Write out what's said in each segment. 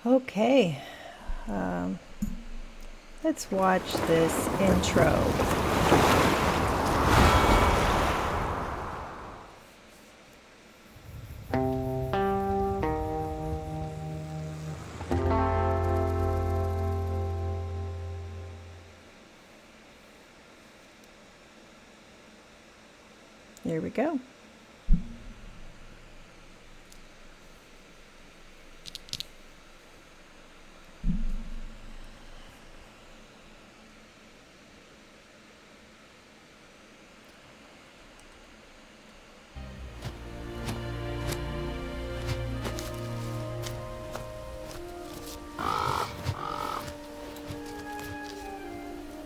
Okay, let's watch this intro. Here we go.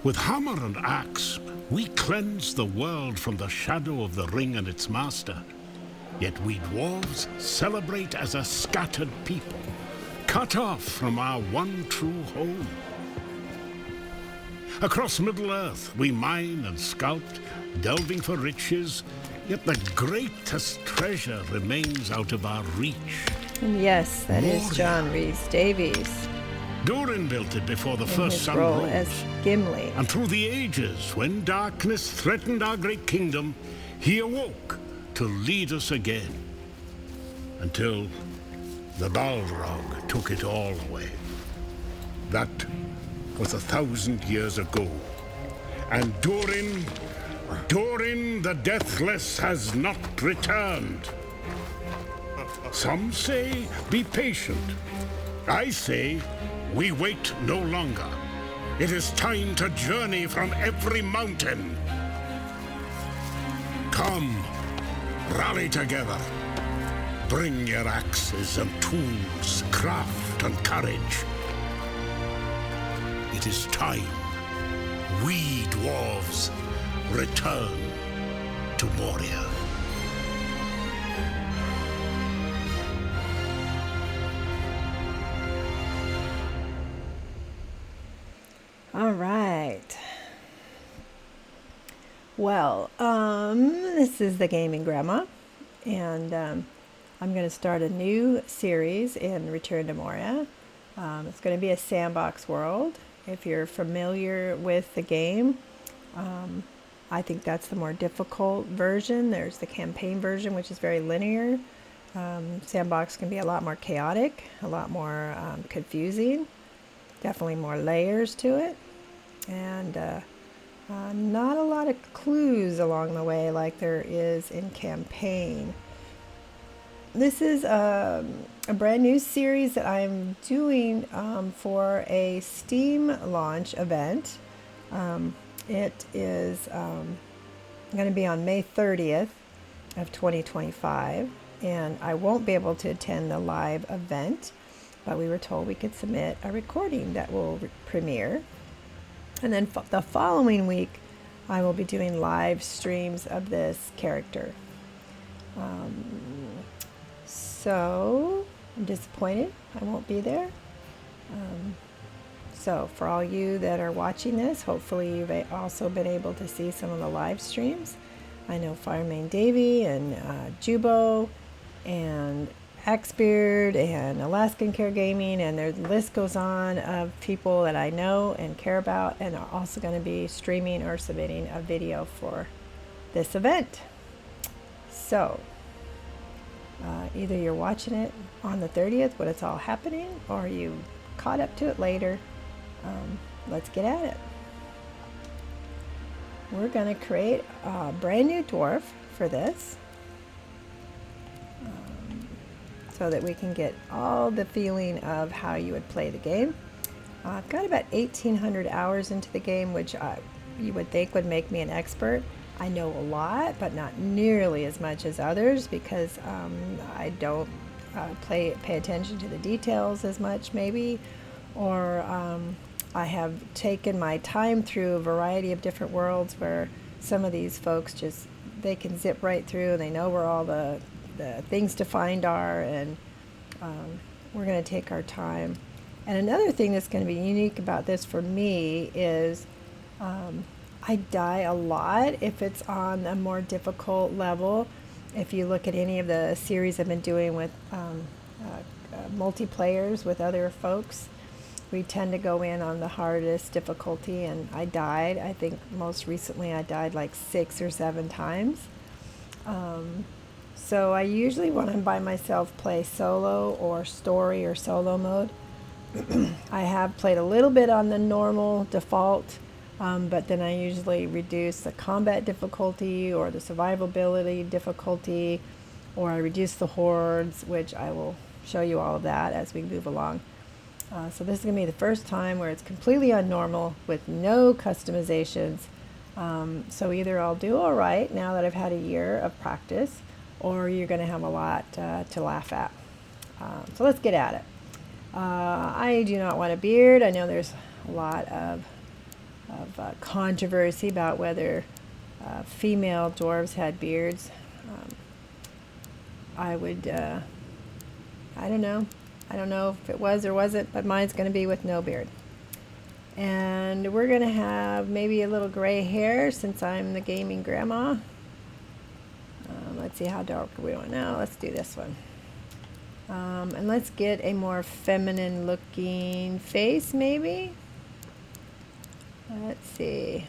With hammer and axe, we cleanse the world from the shadow of the ring and its master. Yet we dwarves celebrate as a scattered people, cut off from our one true home. Across Middle-earth, we mine and sculpt, delving for riches, yet the greatest treasure remains out of our reach. And yes, that is Moria. John Rhys Davies Durin built it before the in first his sun role rose. as Gimli. And through the ages, when darkness threatened our great kingdom, he awoke to lead us again. Until the Balrog took it all away. That was 1,000 years ago. And Durin the Deathless has not returned. Some say, be patient. I say, we wait no longer. It is time to journey from every mountain. Come, rally together. Bring your axes and tools, craft and courage. It is time. We dwarves return to Moria. All right. Well, this is the Gaming Grandma, and I'm going to start a new series in Return to Moria. It's going to be a sandbox world. If you're familiar with the game, I think that's the more difficult version. There's the campaign version, which is very linear. Sandbox can be a lot more chaotic, a lot more confusing, definitely more layers to it. And not a lot of clues along the way like there is in campaign. This is a brand new series that I'm doing for a Steam launch event. It is going to be on May 30th of 2025, and I won't be able to attend the live event, but we were told we could submit a recording that will premiere. And then the following week, I will be doing live streams of this character. So I'm disappointed I won't be there. So for all you that are watching this, hopefully you've also been able to see some of the live streams. I know Fireman Davy and Jubo and Axbeard and Alaskan Care Gaming, and the list goes on of people that I know and care about, and are also going to be streaming or submitting a video for this event. So either you're watching it on the 30th when it's all happening, or you caught up to it later. Let's get at it. We're going to create a brand new dwarf for this, so that we can get all the feeling of how you would play the game. I've got about 1,800 hours into the game, which you would think would make me an expert. I know a lot, but not nearly as much as others, because I don't pay attention to the details as much, maybe, or I have taken my time through a variety of different worlds where some of these folks they can zip right through, and they know where all the things to find are, and we're going to take our time. And another thing that's going to be unique about this for me is I die a lot if it's on a more difficult level. If you look at any of the series I've been doing with multiplayers with other folks, we tend to go in on the hardest difficulty, and I died. I think most recently I died like 6 or 7 times. So I usually, when I'm by myself, play solo or story or solo mode. I have played a little bit on the normal default, but then I usually reduce the combat difficulty or the survivability difficulty, or I reduce the hordes, which I will show you all of that as we move along. So this is going to be the first time where it's completely on normal with no customizations. So either I'll do all right now that I've had a year of practice, or you're going to have a lot to laugh at. So let's get at it. I do not want a beard. I know there's a lot of controversy about whether female dwarves had beards. I don't know. I don't know if it was or wasn't, but mine's going to be with no beard. And we're going to have maybe a little gray hair since I'm the gaming grandma. Let's see how dark we want now. Let's do this one. And let's get a more feminine looking face maybe. Let's see.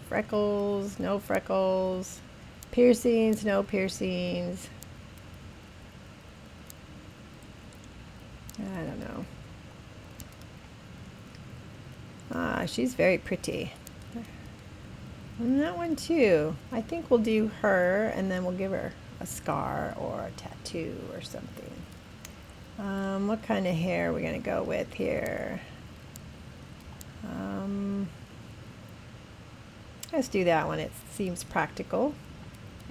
Freckles, no freckles. Piercings, no piercings. I don't know. She's very pretty. And that one too. I think we'll do her, and then we'll give her a scar or a tattoo or something. What kind of hair are we going to go with here? Let's do that one. It seems practical.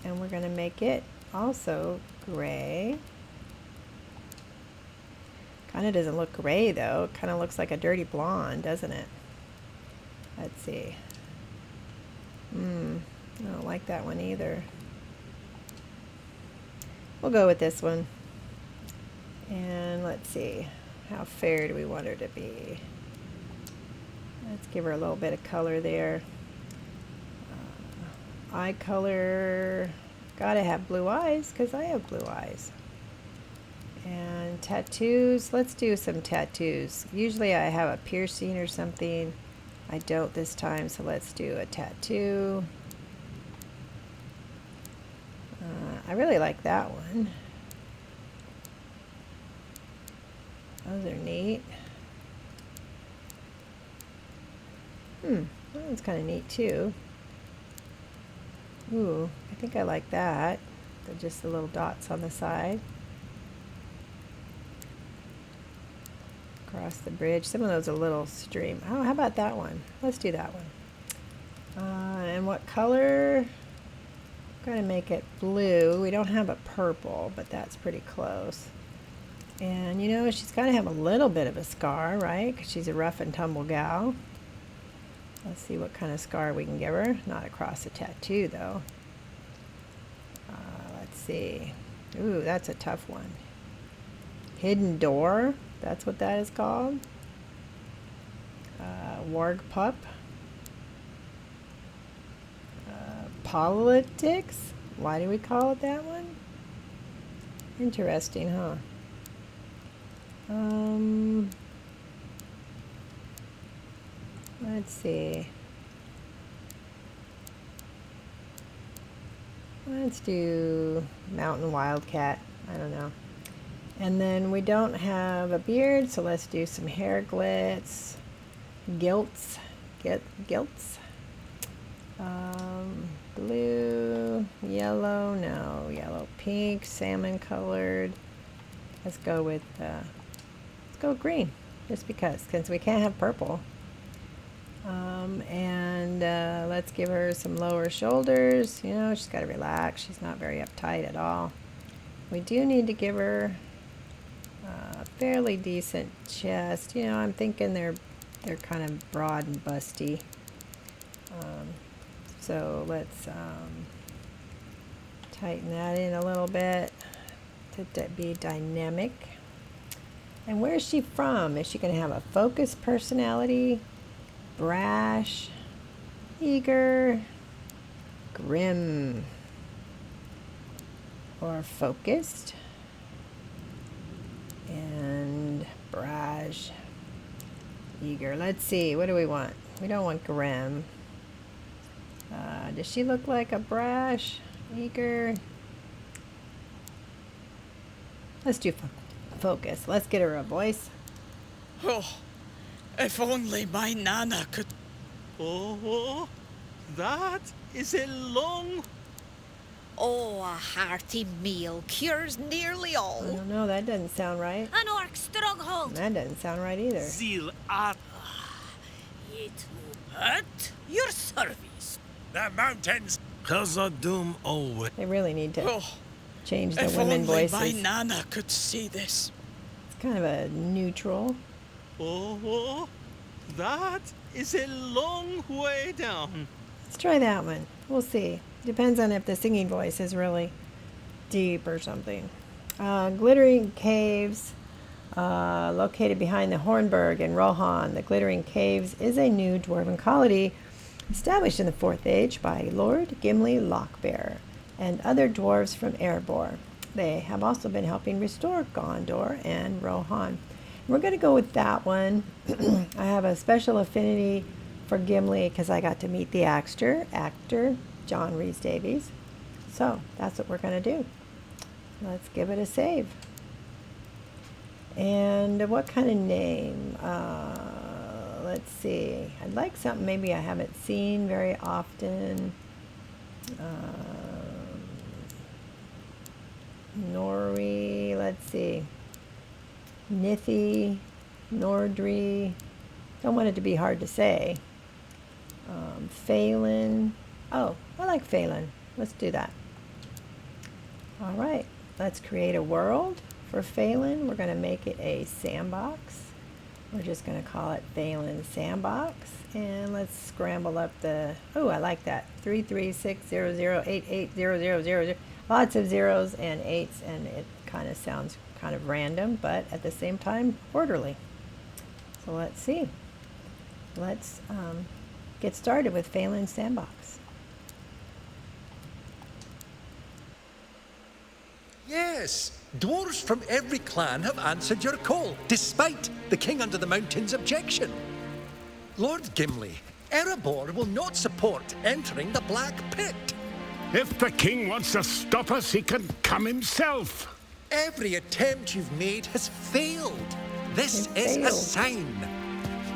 And we're going to make it also gray. Kind of doesn't look gray though. It kind of looks like a dirty blonde, doesn't it? Let's see. I don't like that one either. We'll go with this one. And let's see. How fair do we want her to be? Let's give her a little bit of color there. Eye color. Gotta have blue eyes because I have blue eyes. And tattoos, let's do some tattoos. Usually I have a piercing or something. I don't this time, so let's do a tattoo. I really like that one. Those are neat. That one's kind of neat too. Ooh, I think I like that. They're just the little dots on the side. Across the bridge. Some of those are a little stream. Oh, how about that one? Let's do that one. And what color? I'm going to make it blue. We don't have a purple, but that's pretty close. And you know, she's got to have a little bit of a scar, right? Because she's a rough and tumble gal. Let's see what kind of scar we can give her. Not across a tattoo, though. Let's see. Ooh, that's a tough one. Hidden door. That's what that is called. Warg pup. Politics. Why do we call it that one? Interesting, huh? Let's see. Let's do mountain wildcat. I don't know. And then we don't have a beard, so let's do some hair glitz, gilts, gilts. Blue, yellow, no, yellow, pink, salmon colored. Let's go with green, just because, since we can't have purple. And let's give her some lower shoulders. You know, she's got to relax. She's not very uptight at all. We do need to give her a fairly decent chest. You know, I'm thinking they're kind of broad and busty. So let's tighten that in a little bit to be dynamic. And where is she from? Is she going to have a focused personality? Brash, eager, grim, or focused? And Eager. Let's see. What do we want? We don't want grim. Does she look like a brash? Eager. Let's do focus. Let's get her a voice. Oh, if only my Nana could... Oh, that is a long... Oh, a hearty meal cures nearly I all. don't know. That doesn't sound right. An orc stronghold. That doesn't sound right either. Zeal at It will hurt your service. the mountains. Khazad-dûm always. They really need to Oh, change the if women only voices. my Nana could see this. It's kind of a neutral. Oh, that is a long way down. Let's try that one. We'll see. Depends on if the singing voice is really deep or something. Glittering caves, located behind the Hornburg in Rohan. The Glittering Caves is a new dwarven colony established in the 4th Age by Lord Gimli Lockbear and other dwarves from Erebor. They have also been helping restore Gondor and Rohan. We're going to go with that one. I have a special affinity for Gimli because I got to meet the actor John Rhys-Davies. So that's what we're going to do. Let's give it a save. And what kind of name? Let's see. I'd like something maybe I haven't seen very often. Nori, let's see. Nithie, Nordri. Don't want it to be hard to say. Faelin. Oh, I like Faelin. Let's do that. All right, let's create a world for Faelin. We're going to make it a sandbox. We're just going to call it Faelin Sandbox. And let's scramble up the, oh, I like that. 33600880000. Lots of zeros and eights, and it kind of sounds kind of random, but at the same time, orderly. So let's see. Let's get started with Faelin Sandbox. Yes, dwarves from every clan have answered your call, despite the King Under the Mountain's objection. Lord Gimli, Erebor will not support entering the Black Pit. If the king wants to stop us, he can come himself. Every attempt you've made has failed. This is a failed. sign.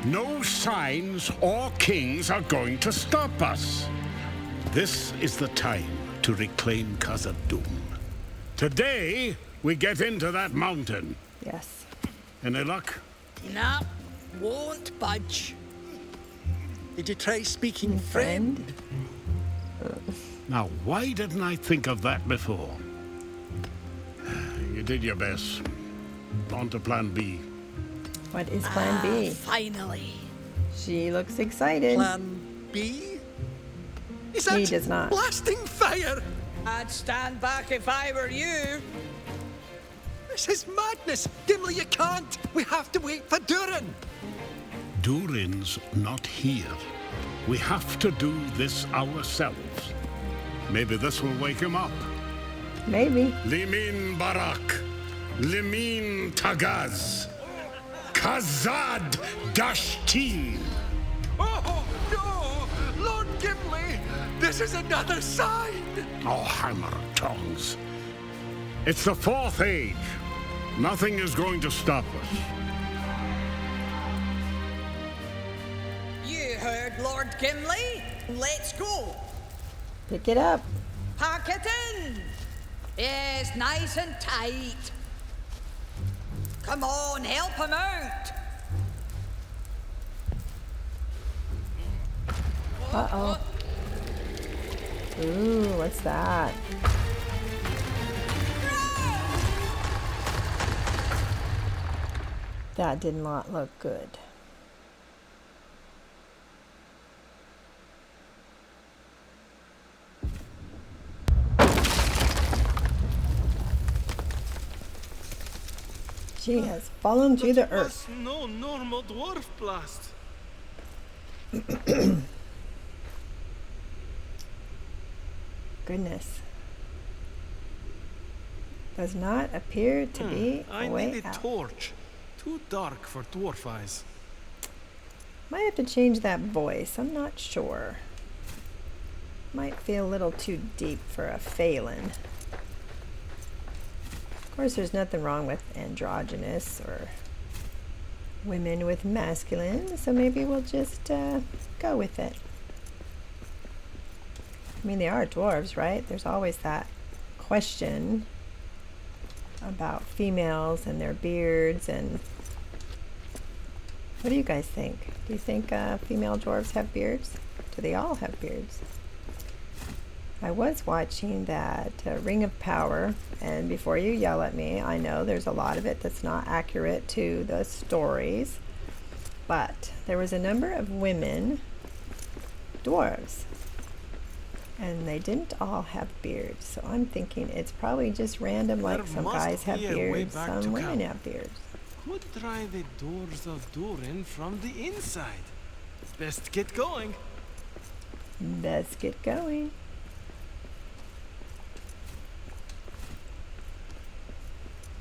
No signs or kings are going to stop us. This is the time to reclaim Khazad-dûm. Today, we get into that mountain. Yes. Any luck? Nah, won't budge. Did you try speaking friend? Now, why didn't I think of that before? You did your best. On to plan B. What is plan B? Finally. She looks excited. Plan B? Is He that does not. blasting fire? I'd stand back if I were you. This is madness. Gimli, you can't. We have to wait for Durin. Durin's not here. We have to do this ourselves. Maybe this will wake him up. Maybe. Limin Barak, Limin Tagaz, Khazad Dashtin. Oh, no! Lord Gimli, this is another sign. Oh, hammer of tongues. It's the 4th Age. Nothing is going to stop us. You heard Lord Gimli. Let's go. Pick it up. Pack it in. Yes, nice and tight. Come on, help him out. Uh-oh. Ooh, what's that? That did not look good. She has fallen to the earth. Was no normal dwarf blast. Goodness. Does not appear to be I a way need a out. torch. Too dark for dwarf eyes. Might have to change that voice. I'm not sure. Might feel a little too deep for a Faelin. Of course, there's nothing wrong with androgynous or women with masculine, so maybe we'll just go with it. I mean, they are dwarves, right? There's always that question about females and their beards. And what do you guys think? Do you think female dwarves have beards? Do they all have beards? I was watching that Ring of Power, and before you yell at me, I know there's a lot of it that's not accurate to the stories, but there was a number of women dwarves, and they didn't all have beards, so I'm thinking it's probably just random, like There some must guys have be a way beards, back some to women camp. have beards. Could try the doors of Durin from the inside. Best get going. Let's get going.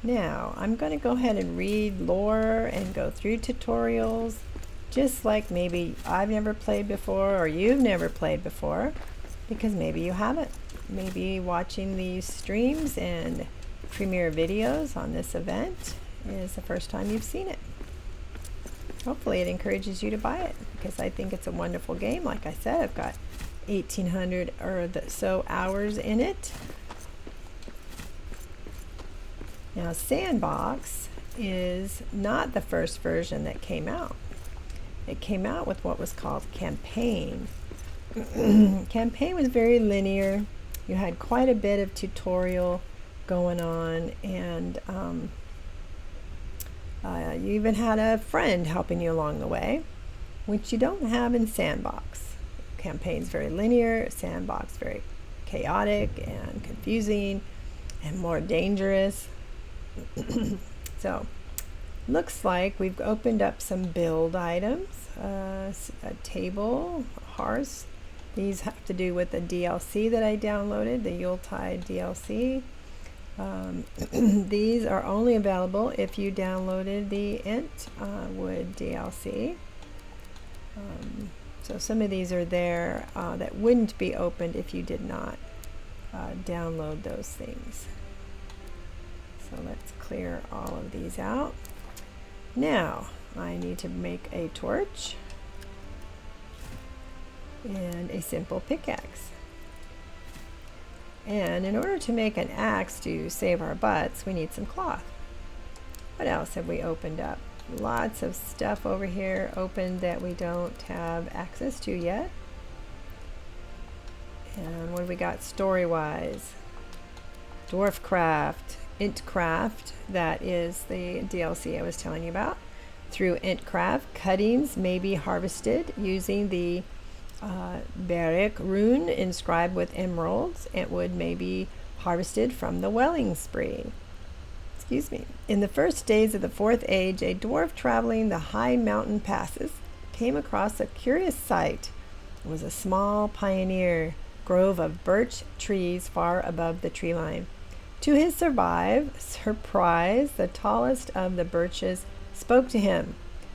Now, I'm going to go ahead and read lore and go through tutorials, just like maybe I've never played before or you've never played before, because maybe you haven't. Maybe watching these streams and premiere videos on this event is the first time you've seen it. Hopefully it encourages you to buy it, because I think it's a wonderful game. Like I said, I've got 1,800 or so hours in it. Now, Sandbox is not the first version that came out. It came out with what was called Campaign. Campaign was very linear. You had quite a bit of tutorial going on, and you even had a friend helping you along the way, which you don't have in Sandbox. Campaign's very linear, Sandbox very chaotic and confusing and more dangerous. So, looks like we've opened up some build items, a table, a hearth. These have to do with the DLC that I downloaded, the Yuletide DLC. These are only available if you downloaded the Wood DLC. So some of these are there that wouldn't be opened if you did not download those things. So let's clear all of these out. Now I need to make a torch and a simple pickaxe. And in order to make an axe to save our butts, we need some cloth. What else have we opened up? Lots of stuff over here opened that we don't have access to yet. And what have we got story-wise? Dwarfcraft, Intcraft, that is the DLC I was telling you about. Through Intcraft, cuttings may be harvested using the Beric rune inscribed with emeralds. And wood may be harvested from the Welling Spree. Excuse me. In the first days of the Fourth Age, a dwarf traveling the high mountain passes came across a curious sight. It was a small pioneer grove of birch trees far above the tree line. To his surprise, the tallest of the birches spoke to him.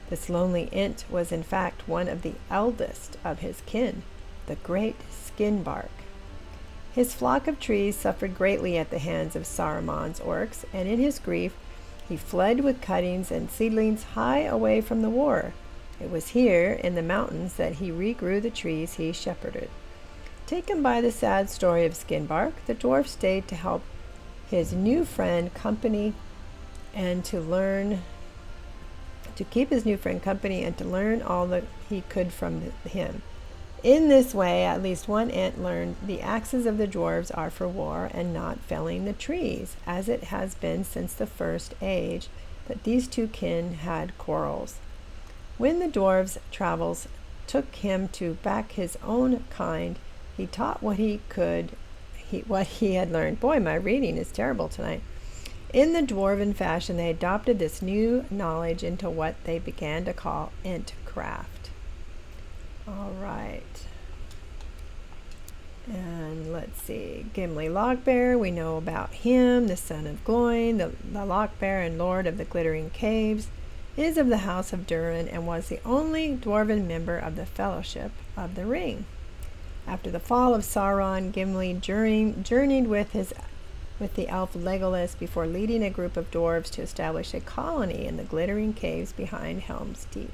This lonely Ent was in fact one of the eldest of his kin, the great Skinbark. His flock of trees suffered greatly at the hands of Saruman's orcs, and in his grief he fled with cuttings and seedlings high away from the war. It was here in the mountains that he regrew the trees he shepherded. Taken by the sad story of Skinbark, the dwarf stayed to help his new friend company and to keep his new friend company and to learn all that he could from him. In this way, at least one Ent learned the axes of the dwarves are for war and not felling the trees, as it has been since the First Age that these two kin had quarrels. When the dwarves' travels took him to back his own kind, he taught what he had learned. Boy, my reading is terrible tonight. In the dwarven fashion, they adopted this new knowledge into what they began to call Intcraft. All right. And let's see. Gimli Lockbear, we know about him, the son of Gloin, the Lockbear and lord of the Glittering Caves. is of the house of Durin and was the only dwarven member of the Fellowship of the Ring. After the fall of Sauron, Gimli journeyed with the elf Legolas before leading a group of dwarves to establish a colony in the glittering caves behind Helm's Deep.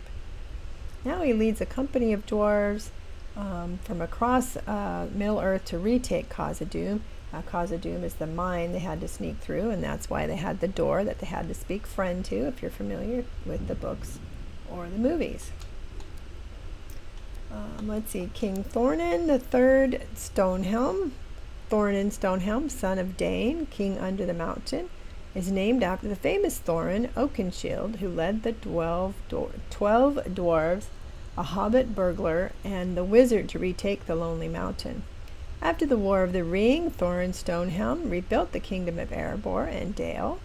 Now he leads a company of dwarves from across Middle-earth to retake Khazad-dûm. Khazad-dûm is the mine they had to sneak through, and that's why they had the door that they had to speak friend to, if you're familiar with the books or the movies. Let's see, King Thornin III Stonehelm, son of Dain, king under the mountain, is named after the famous Thorin Oakenshield, who led the 12 dwarves, a hobbit burglar, and the wizard to retake the Lonely Mountain. After the War of the Ring, Thorin Stonehelm rebuilt the kingdom of Erebor and Dale.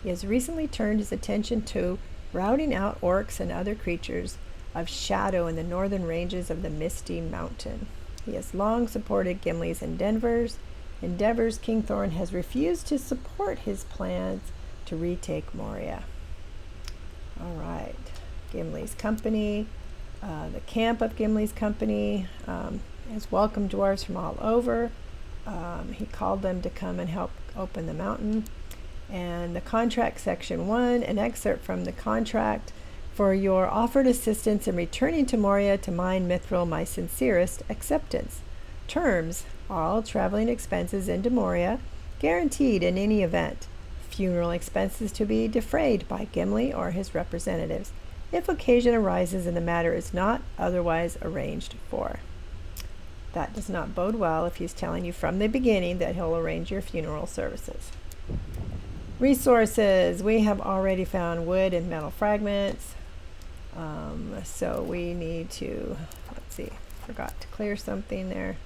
He has recently turned his attention to routing out orcs and other creatures of shadow in the northern ranges of the Misty Mountain. He has long supported Gimli's endeavors. King Thorin has refused to support his plans to retake Moria. All right, Gimli's company. The camp of Gimli's company has welcomed dwarves from all over. He called them to come and help open the mountain. And the contract, section 1, an excerpt from the contract. For your offered assistance in returning to Moria to mine Mithril, my sincerest acceptance. Terms: all traveling expenses into Moria, guaranteed in any event. Funeral expenses to be defrayed by Gimli or his representatives, if occasion arises and the matter is not otherwise arranged for. That does not bode well if he's telling you from the beginning that he'll arrange your funeral services. Resources. We have already found wood and metal fragments. So we need to, let's see, forgot to clear something there.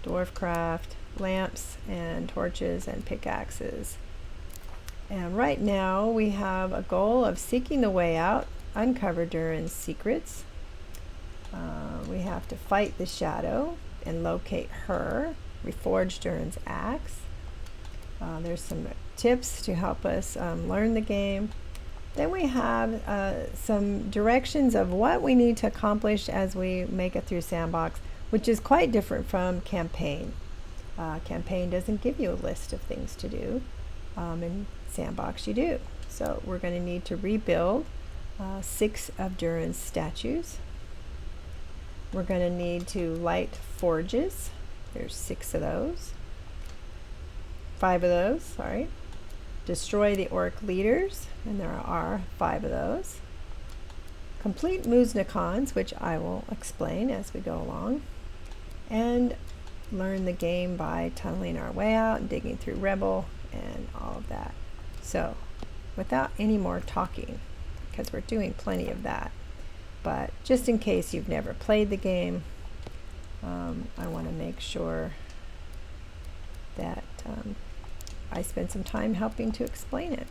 Dwarf craft, lamps and torches and pickaxes. And right now we have a goal of seeking the way out, uncover Durin's secrets. We have to fight the shadow and locate her, reforge Durin's axe. There's some tips to help us learn the game. Then we have some directions of what we need to accomplish as we make it through Sandbox, which is quite different from Campaign. Campaign doesn't give you a list of things to do. In Sandbox you do. So we're going to need to rebuild 6 of Durin's statues. We're going to need to light forges. There's 6 of those. 5 of those, sorry. Destroy the orc leaders, and there are 5 of those. Complete Muznakons, which I will explain as we go along. And learn the game by tunneling our way out and digging through Rebel and all of that. So, without any more talking, because we're doing plenty of that, but just in case you've never played the game, I want to make sure that I spend some time helping to explain it.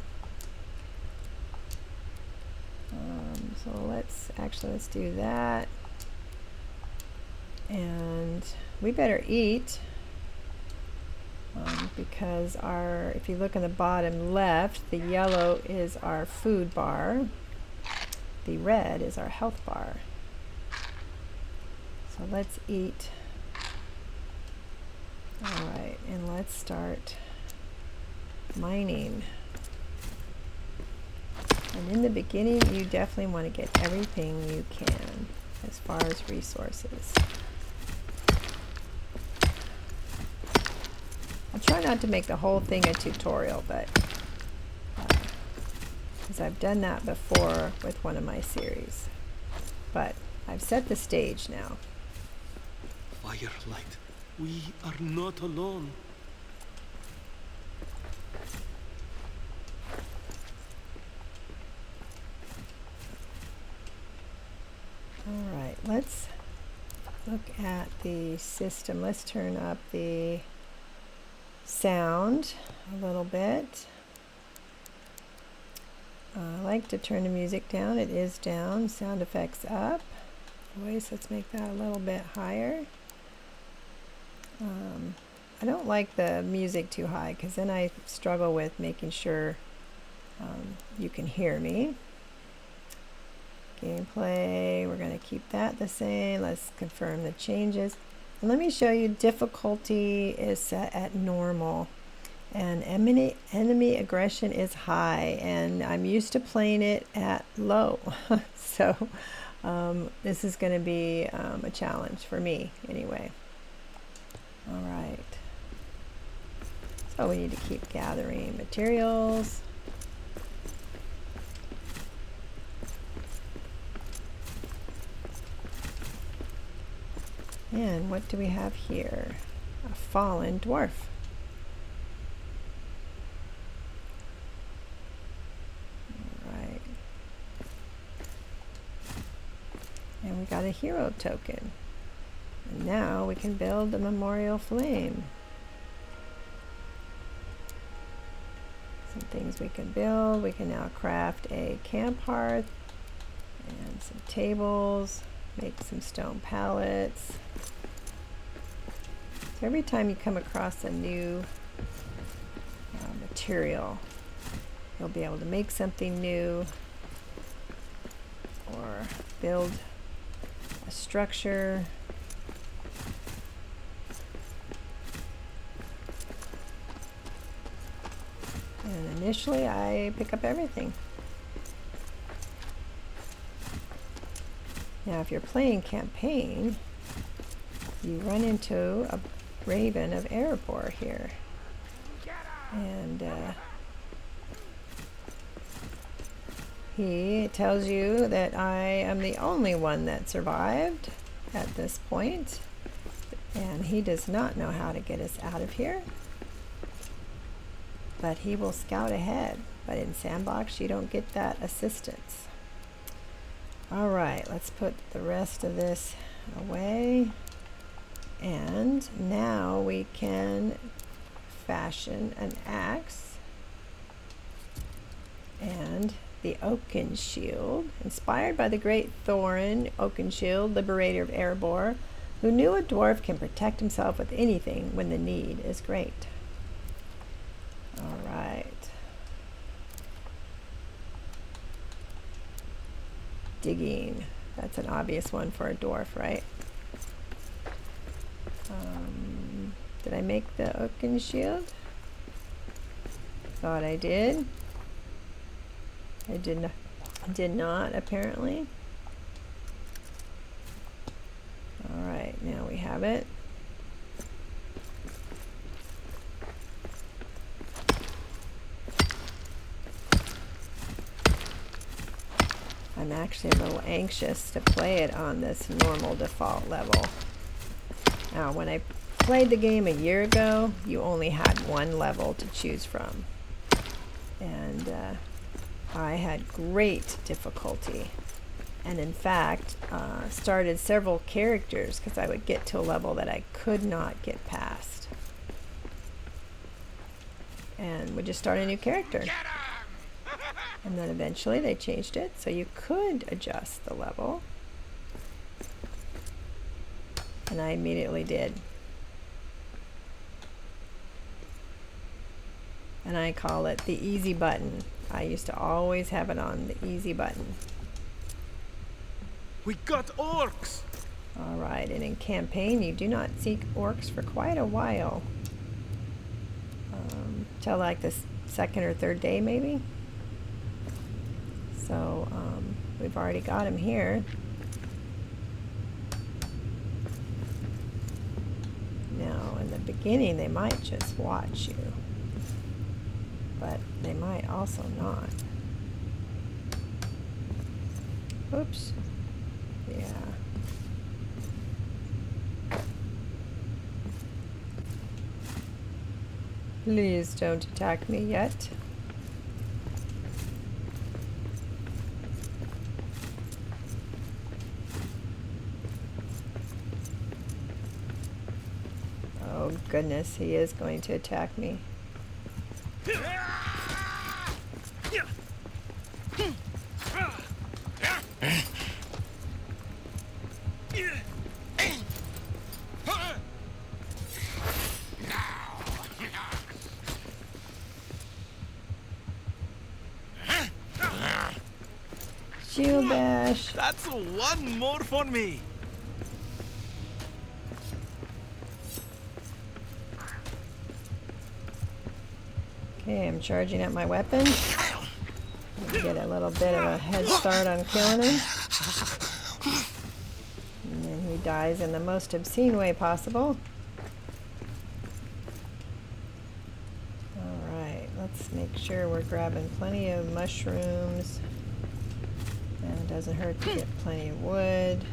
So let's do that. And we better eat because if you look in the bottom left, the yellow is our food bar. The red is our health bar. So let's eat. All right, and let's start mining. And in the beginning, you definitely want to get everything you can as far as resources. I'll try not to make the whole thing a tutorial, but because I've done that before with one of my series. But I've set the stage now. Firelight, we are not alone. All right, let's look at the system. Let's turn up the sound a little bit. I like to turn the music down. It is down. Sound effects up. Voice, let's make that a little bit higher. I don't like the music too high because then I struggle with making sure you can hear me. Gameplay, we're going to keep that the same. Let's confirm the changes. And let me show you, difficulty is set at normal. And enemy aggression is high. And I'm used to playing it at low. So this is going to be a challenge for me anyway. All right. So we need to keep gathering materials. And what do we have here? A fallen dwarf. All right. And we got a hero token. And now we can build a memorial flame. Some things we can build. We can now craft a camp hearth and some tables, make some stone pallets. So every time you come across a new material, you'll be able to make something new or build a structure. And initially I pick up everything. Now if you're playing campaign, you run into a Raven of Erebor here. And he tells you that I am the only one that survived at this point. And he does not know how to get us out of here. But he will scout ahead. But in Sandbox, you don't get that assistance. All right, let's put the rest of this away. And now we can fashion an axe and the Oaken Shield, inspired by the great Thorin Oakenshield, liberator of Erebor, who knew a dwarf can protect himself with anything when the need is great. All right. Digging. That's an obvious one for a dwarf, right? Did I make the Oaken Shield? Thought I did. I did not apparently. All right, now we have it. I'm actually a little anxious to play it on this normal default level. Now, when I played the game a year ago, you only had one level to choose from. And I had great difficulty. And in fact, started several characters because I would get to a level that I could not get past. And would just start a new character. And then eventually they changed it so you could adjust the level. And I immediately did. And I call it the easy button. I used to always have it on the easy button. We got orcs! Alright, and in campaign you do not seek orcs for quite a while. Till like the second or third day maybe. So we've already got him here. Now in the beginning they might just watch you. But they might also not. Oops. Yeah. Please don't attack me yet. Oh goodness, he is going to attack me. Shield bash. That's one more for me. Okay, I'm charging up my weapon. Get a little bit of a head start on killing him. And then he dies in the most obscene way possible. Alright, let's make sure we're grabbing plenty of mushrooms. And it doesn't hurt to get plenty of wood.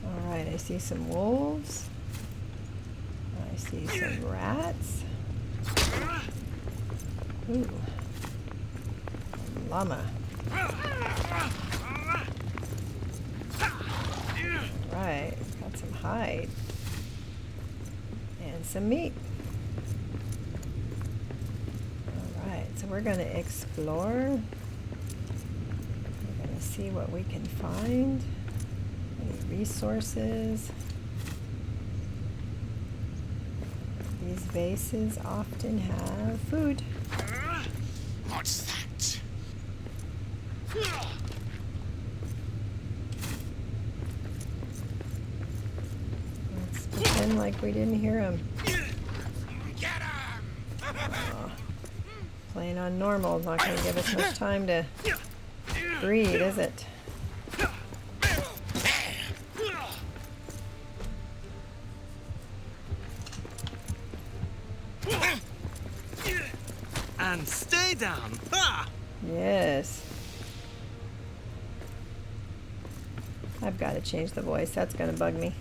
Alright, I see some wolves. I see some rats. Ooh. A llama. Alright, got some hide. And some meat. Alright, so we're going to explore. We're going to see what we can find. Any resources. These vases often have food. What's that? Let's pretend like we didn't hear him. Get him! Playing on normal is not going to give us much time to breathe, is it? And stay down. Ha! Yes. I've got to change the voice. That's going to bug me.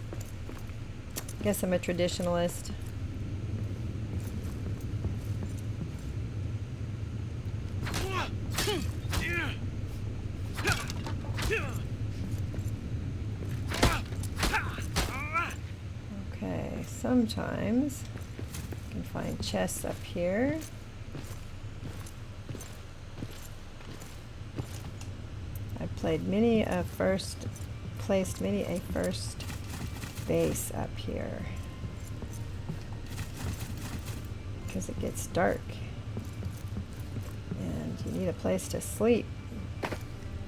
Guess I'm a traditionalist. Okay, sometimes you can find chests up here. I've placed many a first base up here because it gets dark and you need a place to sleep.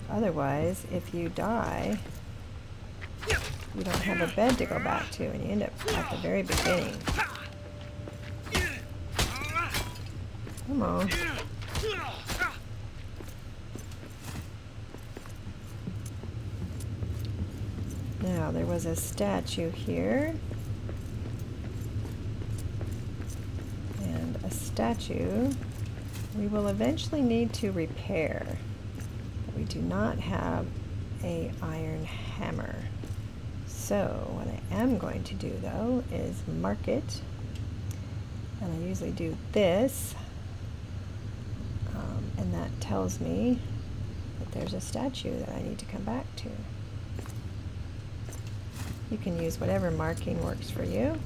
Otherwise, if you die, you don't have a bed to go back to and you end up at the very beginning. Come on. Now, there was a statue here. And a statue we will eventually need to repair. We do not have an iron hammer. So, what I am going to do, though, is mark it. And I usually do this. And that tells me that there's a statue that I need to come back to. You can use whatever marking works for you.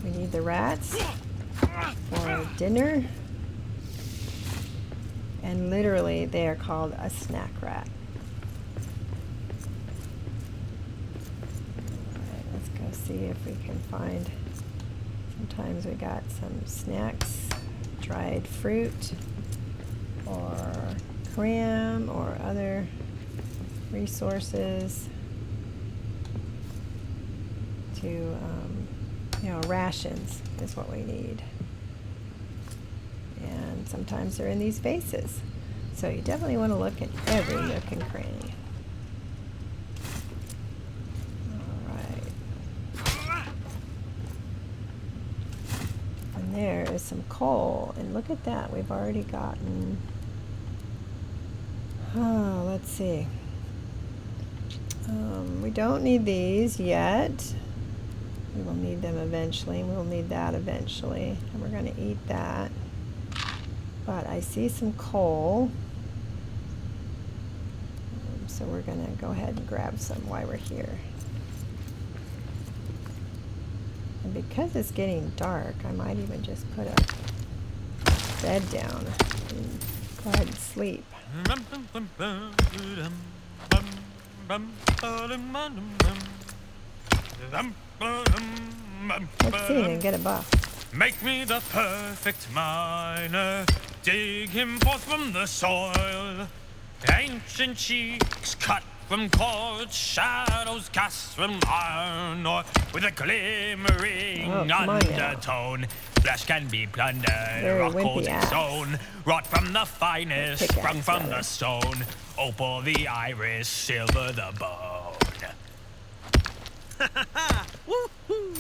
We need the rats for dinner. And literally, they are called a snack rat. Alright, let's go see if we can find. Sometimes we got some snacks, dried fruit, or cram, or other resources to, rations is what we need. And sometimes they're in these vases. So you definitely want to look at every nook and cranny. Alright. And there is some coal. And look at that. We've already gotten... Oh, let's see. We don't need these yet. We will need them eventually. We'll need that eventually. And we're going to eat that. But I see some coal. So we're going to go ahead and grab some while we're here. And because it's getting dark, I might even just put a bed down and Go ahead and sleep. Let's see and get a buff. Make me the perfect miner, dig him forth from the soil. Ancient cheeks cut from cords, shadows cast from iron ore, with a glimmering undertone. Flesh can be plundered, rock holds its own, wrought from the finest, sprung from the stone. Opal the iris, silver the bone. Woohoo!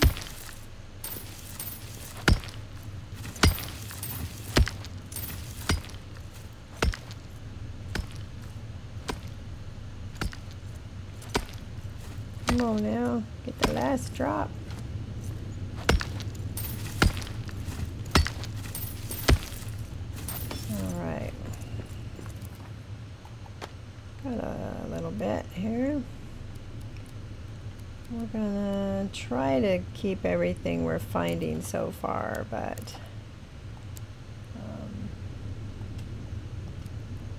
Come on now, get the last drop. Alright. Got a little bit here. We're gonna try to keep everything we're finding so far, but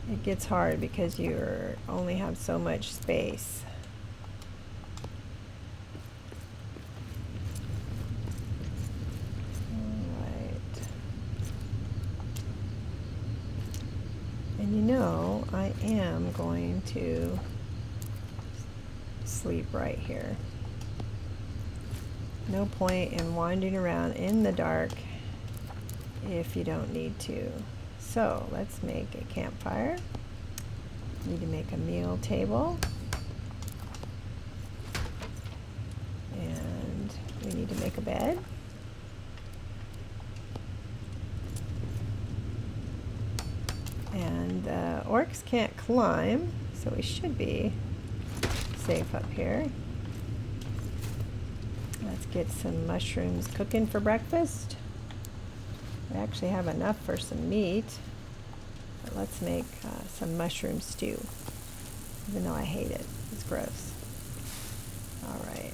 it gets hard because you only have so much space. And you know, I am going to sleep right here. No point in wandering around in the dark if you don't need to. So let's make a campfire. Need to make a meal table. And we need to make a bed. And orcs can't climb, so we should be safe up here. Let's get some mushrooms cooking for breakfast. We actually have enough for some meat, but let's make some mushroom stew, even though I hate it. It's gross. All right.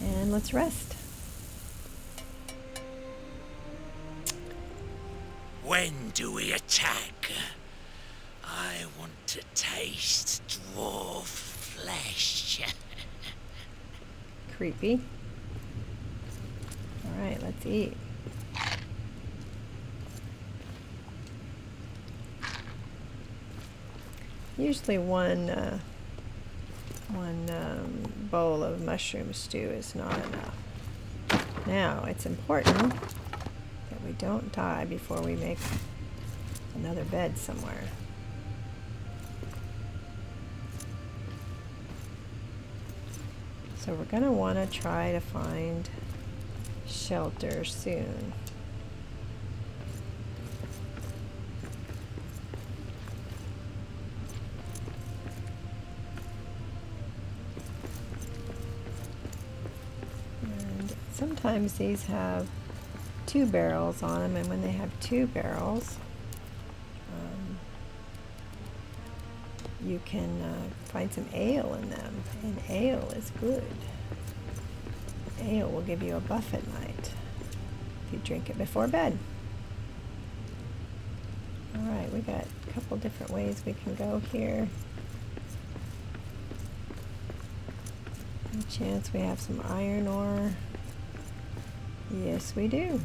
And let's rest. When do we attack? I want to taste dwarf flesh. Creepy. All right, let's eat. Usually one bowl of mushroom stew is not enough. Now, it's important that we don't die before we make another bed somewhere. So we're going to want to try to find shelter soon. And sometimes these have 2 barrels on them, and when they have 2 barrels, you can find some ale in them, and ale is good. Ale will give you a buff at night if you drink it before bed. Alright, we got a couple different ways we can go here. Any chance we have some iron ore? Yes, we do.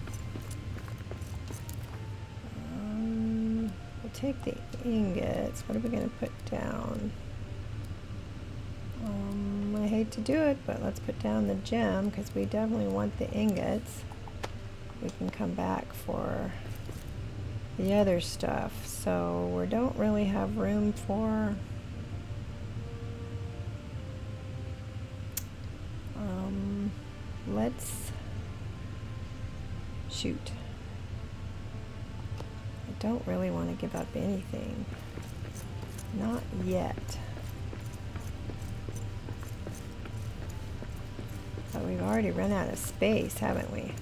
We'll take the ingots. What are we going to put down? I hate to do it, but let's put down the gem because we definitely want the ingots. We can come back for the other stuff. So we don't really have room for let's shoot. I don't really want to give up anything. Not yet. But we've already run out of space, haven't we?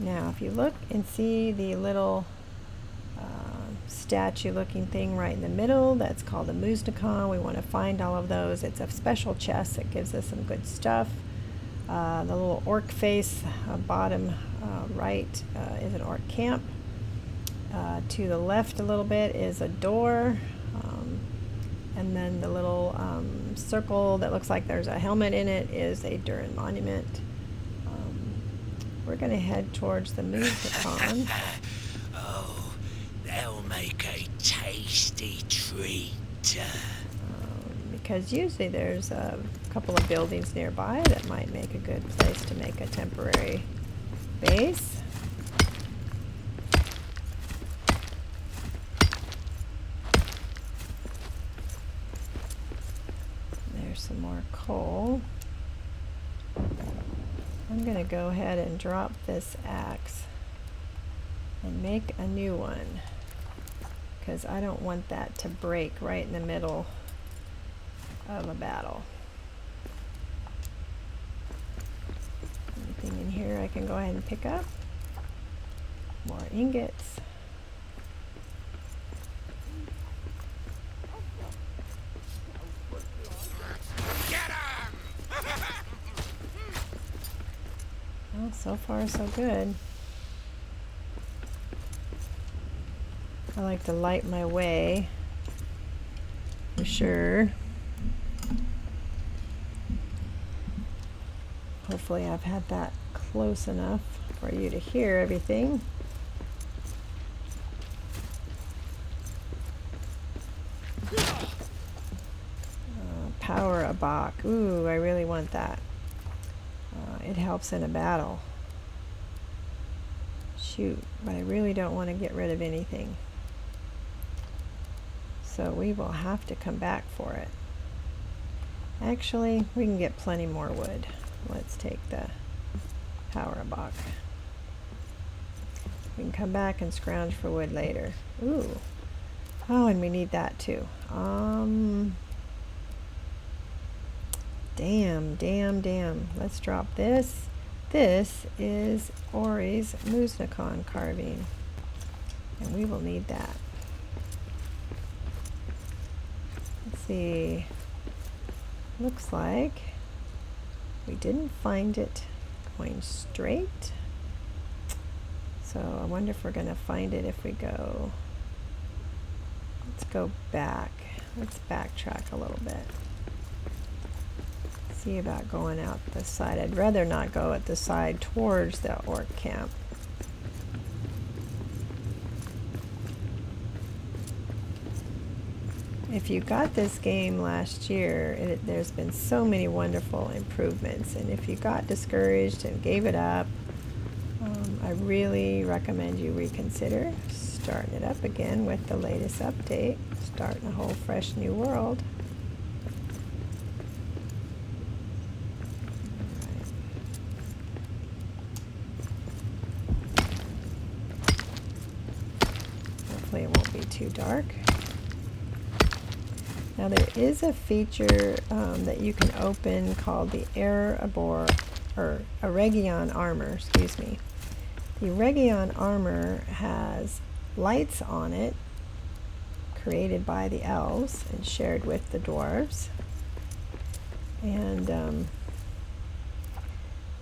Now, if you look and see the little statue-looking thing right in the middle, that's called a Musnikon. We want to find all of those. It's a special chest that gives us some good stuff. The little orc face, bottom right is an orc camp. To the left a little bit is a door. And then the little circle that looks like there's a helmet in it is a Durin monument. We're going to head towards the Moonstone. Oh, they'll make a tasty treat. Because usually there's a couple of buildings nearby that might make a good place to make a temporary base. There's some more coal. I'm going to go ahead and drop this axe and make a new one, because I don't want that to break right in the middle of a battle. Anything in here I can go ahead and pick up? More ingots. Well, so far so good. I like to light my way, for sure. Hopefully I've had that close enough for you to hear everything. Power a Bach. Ooh, I really want that. It helps in a battle. Shoot, but I really don't want to get rid of anything. So we will have to come back for it. Actually, we can get plenty more wood. Let's take the power Bach. We can come back and scrounge for wood later. Ooh. Oh, and we need that too. Damn. Let's drop this. This is Ori's Moosnakon carving, and we will need that. Let's see. Looks like we didn't find it going straight. So I wonder if we're going to find it if we go. Let's go back. Let's backtrack a little bit. See about going out the side. I'd rather not go at the side towards the orc camp. If you got this game last year, there's been so many wonderful improvements, and if you got discouraged and gave it up, I really recommend you reconsider starting it up again with the latest update, starting a whole fresh new world. Hopefully it won't be too dark. Now there is a feature that you can open called the Eregion armor, excuse me. The Eregion armor has lights on it created by the elves and shared with the dwarves. And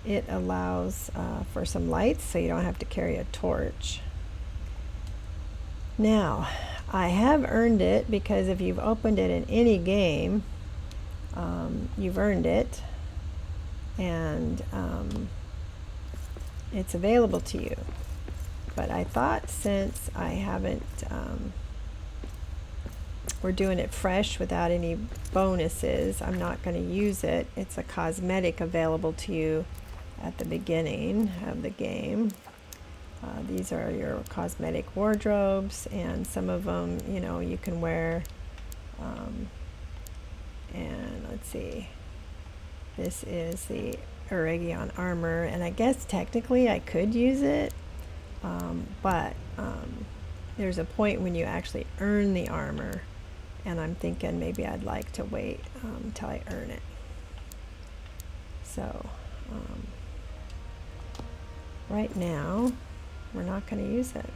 it allows for some lights so you don't have to carry a torch. Now, I have earned it because if you've opened it in any game, you've earned it, and it's available to you. But I thought since I haven't, we're doing it fresh without any bonuses, I'm not going to use it. It's a cosmetic available to you at the beginning of the game. These are your cosmetic wardrobes, and some of them, you know, you can wear. And let's see, this is the Eregion armor, and I guess technically I could use it, but there's a point when you actually earn the armor, and I'm thinking maybe I'd like to wait until I earn it. So right now we're not going to use it.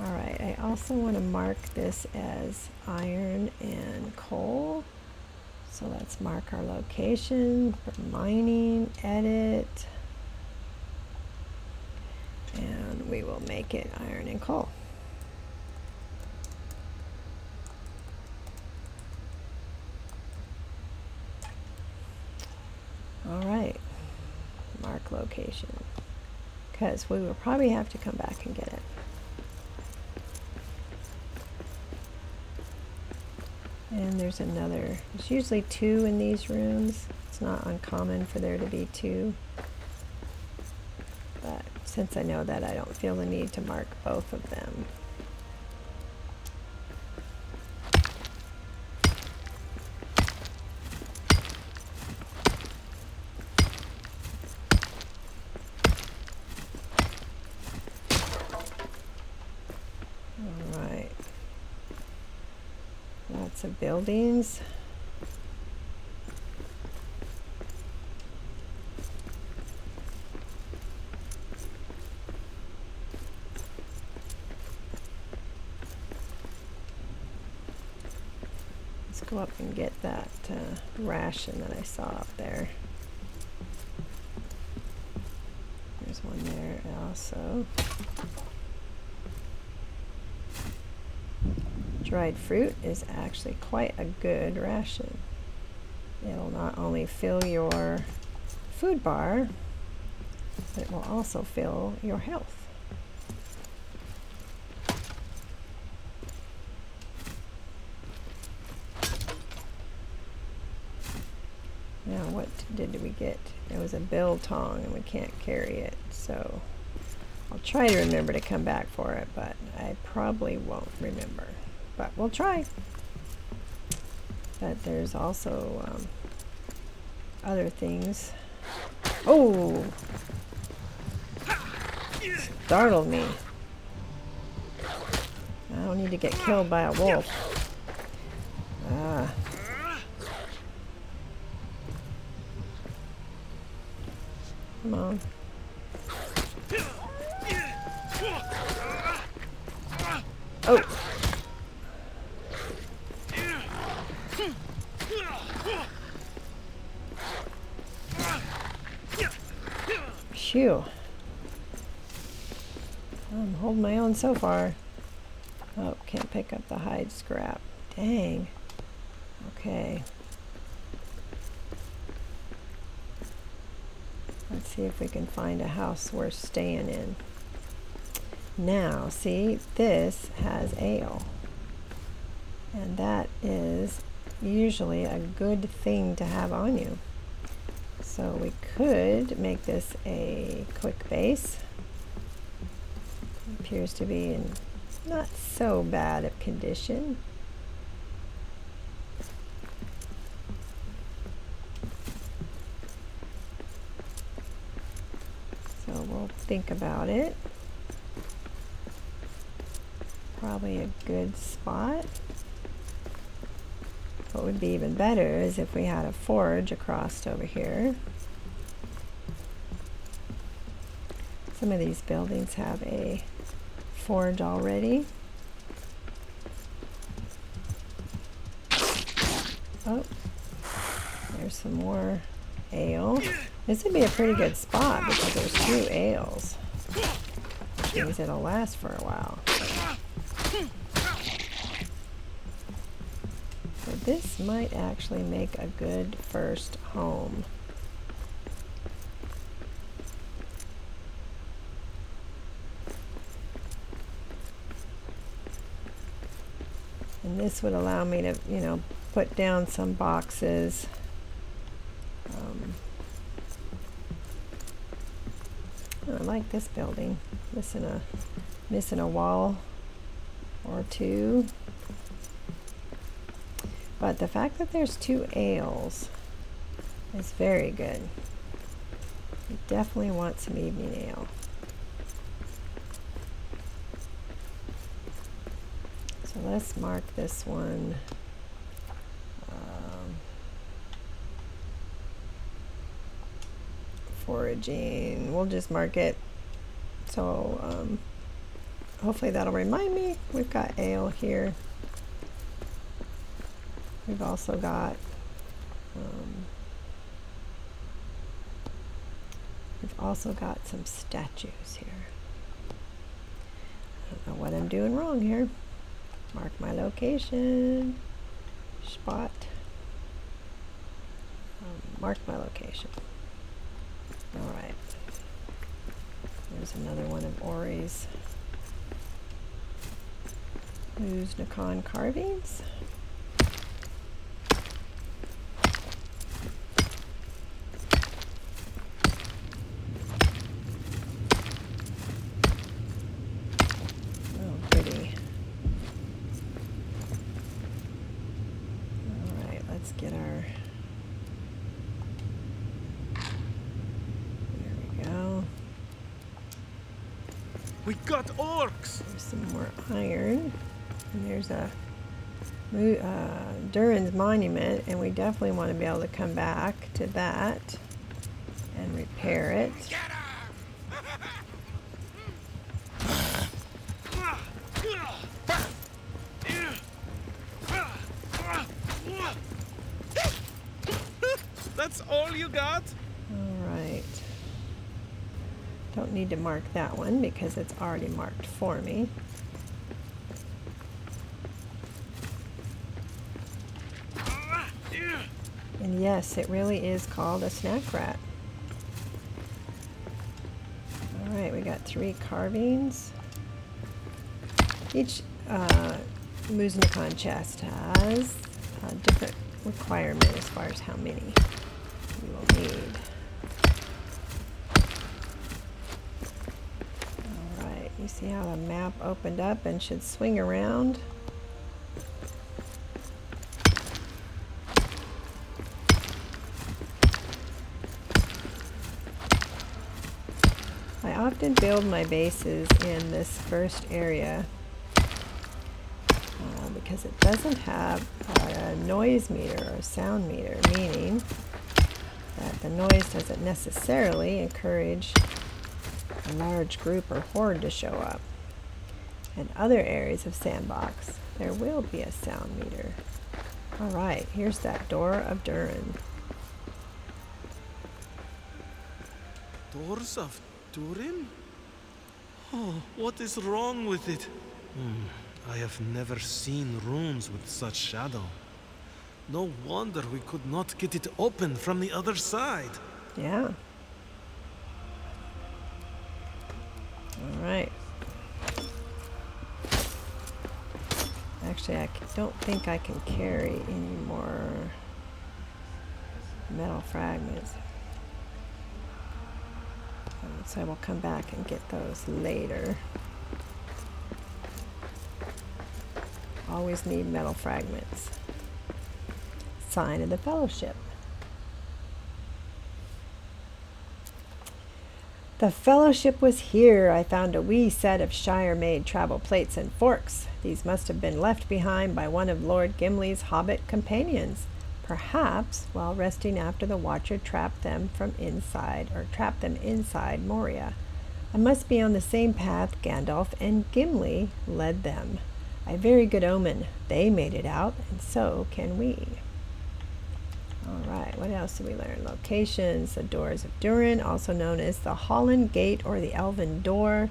Alright, I also want to mark this as iron and coal. So let's mark our location for mining, edit. will make it iron and coal. All right, mark location, because we will probably have to come back and get it. And there's another, there's usually 2 in these rooms. It's not uncommon for there to be 2. But since I know that, I don't feel the need to mark both of them. All right. Lots of buildings. Let's go up and get that ration that I saw up there. There's one there also. Dried fruit is actually quite a good ration. It'll not only fill your food bar, but it will also fill your health. Now, what did we get? It was a biltong, and we can't carry it, so I'll try to remember to come back for it, but I probably won't remember. But we'll try. But there's also other things. Oh! Startled me. I don't need to get killed by a wolf. Ah. Come on. Oh! Phew. I'm holding my own so far. Oh, can't pick up the hide scrap. Dang. Okay. Let's see if we can find a house worth staying in. Now, see, this has ale. And that is usually a good thing to have on you. So we could make this a quick base. It appears to be in not so bad a condition. So we'll think about it. Probably a good spot. What would be even better is if we had a forge across over here. Some of these buildings have a forge already. Oh, there's some more ale. This would be a pretty good spot because there's 2 ales, which means it'll last for a while. So this might actually make a good first home. And this would allow me to, you know, put down some boxes. I like this building. Missing a wall or 2. But the fact that there's 2 ales is very good. You definitely want some evening ale. So let's mark this one. Foraging. We'll just mark it. So hopefully that'll remind me. We've got ale here. We've also got some statues here. doing wrong here. Mark my location. Spot. Mark my location. Alright. There's another one of Ori's Nakan carvings. Oh, pretty. Alright, let's get our... There we go. We got orcs! There's some more iron. And there's a Durin's monument, and we definitely want to be able to come back to that and repair it. That's all you got? Alright. Don't need to mark that one because it's already marked for me. And yes, it really is called a snack rat. Alright, we got 3 carvings. Each Muznakan chest has a different requirement as far as how many you will need. Alright, you see how the map opened up and should swing around? I often build my bases in this first area because it doesn't have a noise meter or a sound meter, meaning that the noise doesn't necessarily encourage a large group or horde to show up. In other areas of Sandbox, there will be a sound meter. Alright, here's that door of Durin. Doors of Durin? Oh, what is wrong with it? I have never seen runes with such shadow. No wonder we could not get it open from the other side. Yeah. Alright. Actually, I don't think I can carry any more metal fragments. So I will come back and get those later. Always need metal fragments. Sign of the Fellowship. The Fellowship was here. I found a wee set of Shire-made travel plates and forks. These must have been left behind by one of Lord Gimli's hobbit companions. Perhaps, while resting after the Watcher trapped them inside Moria. I must be on the same path Gandalf and Gimli led them. A very good omen. They made it out, and so can we. Alright, what else did we learn? Locations, the Doors of Durin, also known as the Holland Gate or the Elven Door.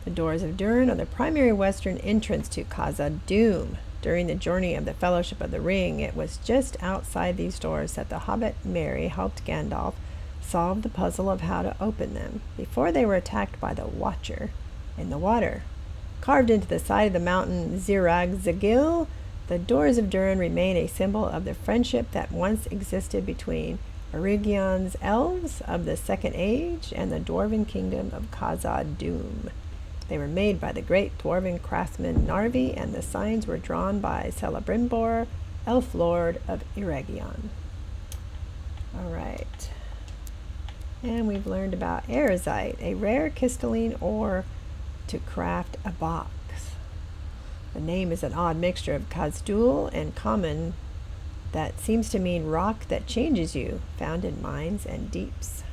The Doors of Durin are the primary western entrance to Khazad-dûm. During the journey of the Fellowship of the Ring, it was just outside these doors that the hobbit Merry helped Gandalf solve the puzzle of how to open them, before they were attacked by the Watcher in the water. Carved into the side of the mountain Zirag-Zagil, the Doors of Durin remain a symbol of the friendship that once existed between Erigion's elves of the Second Age and the dwarven kingdom of Khazad-dûm. They were made by the great dwarven craftsman Narvi, and the signs were drawn by Celebrimbor, elf lord of Eregion. Alright. And we've learned about Erezite, a rare crystalline ore to craft a box. The name is an odd mixture of Khazad and common that seems to mean rock that changes you, found in mines and deeps.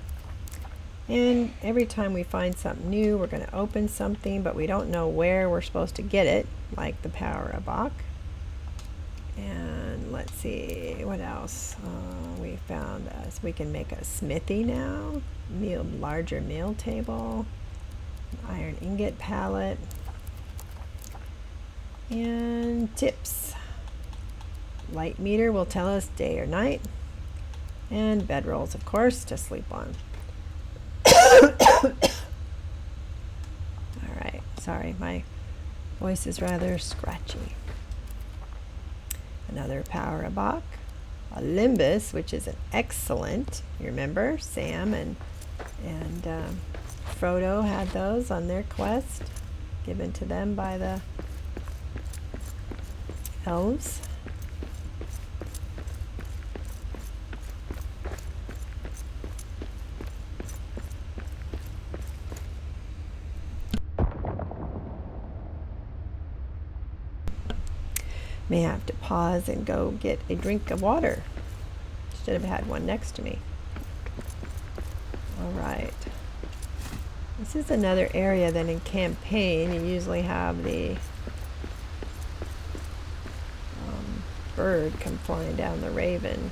And every time we find something new, we're going to open something, but we don't know where we're supposed to get it, like the Power of Bach. And let's see, what else? We found us. We can make a smithy now, larger meal table, iron ingot palette. And tips. Light meter will tell us day or night. And bedrolls, of course, to sleep on. Alright, sorry, my voice is rather scratchy. Another power abak. A limbus, which is an excellent. You remember Sam and Frodo had those on their quest, given to them by the elves. May have to pause and go get a drink of water. Should have had one next to me. All right. This is another area that in campaign you usually have the bird come flying down the raven.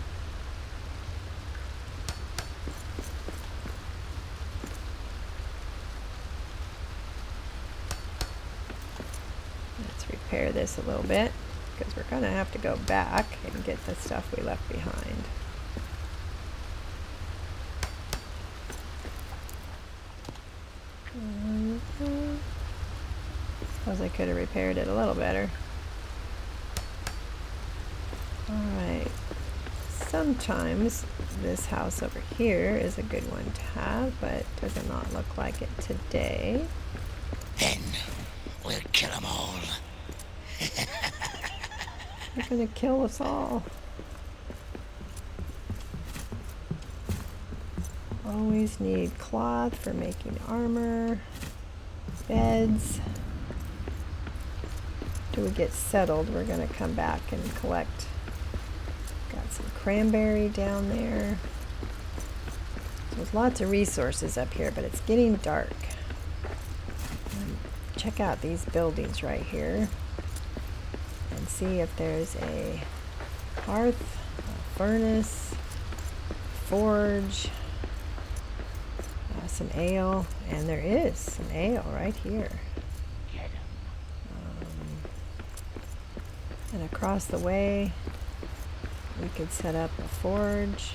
Let's repair this a little bit, because we're going to have to go back and get the stuff we left behind. Suppose I could have repaired it a little better. Alright. Sometimes this house over here is a good one to have, but does not look like it today. Then we'll kill them all. They're gonna kill us all. Always need cloth for making armor, beds. After we get settled, we're gonna come back and collect. Got some cranberry down there. So there's lots of resources up here, but it's getting dark. Check out these buildings right here and see if there's a hearth, a furnace, forge, some ale, and there is some ale right here. And across the way we could set up a forge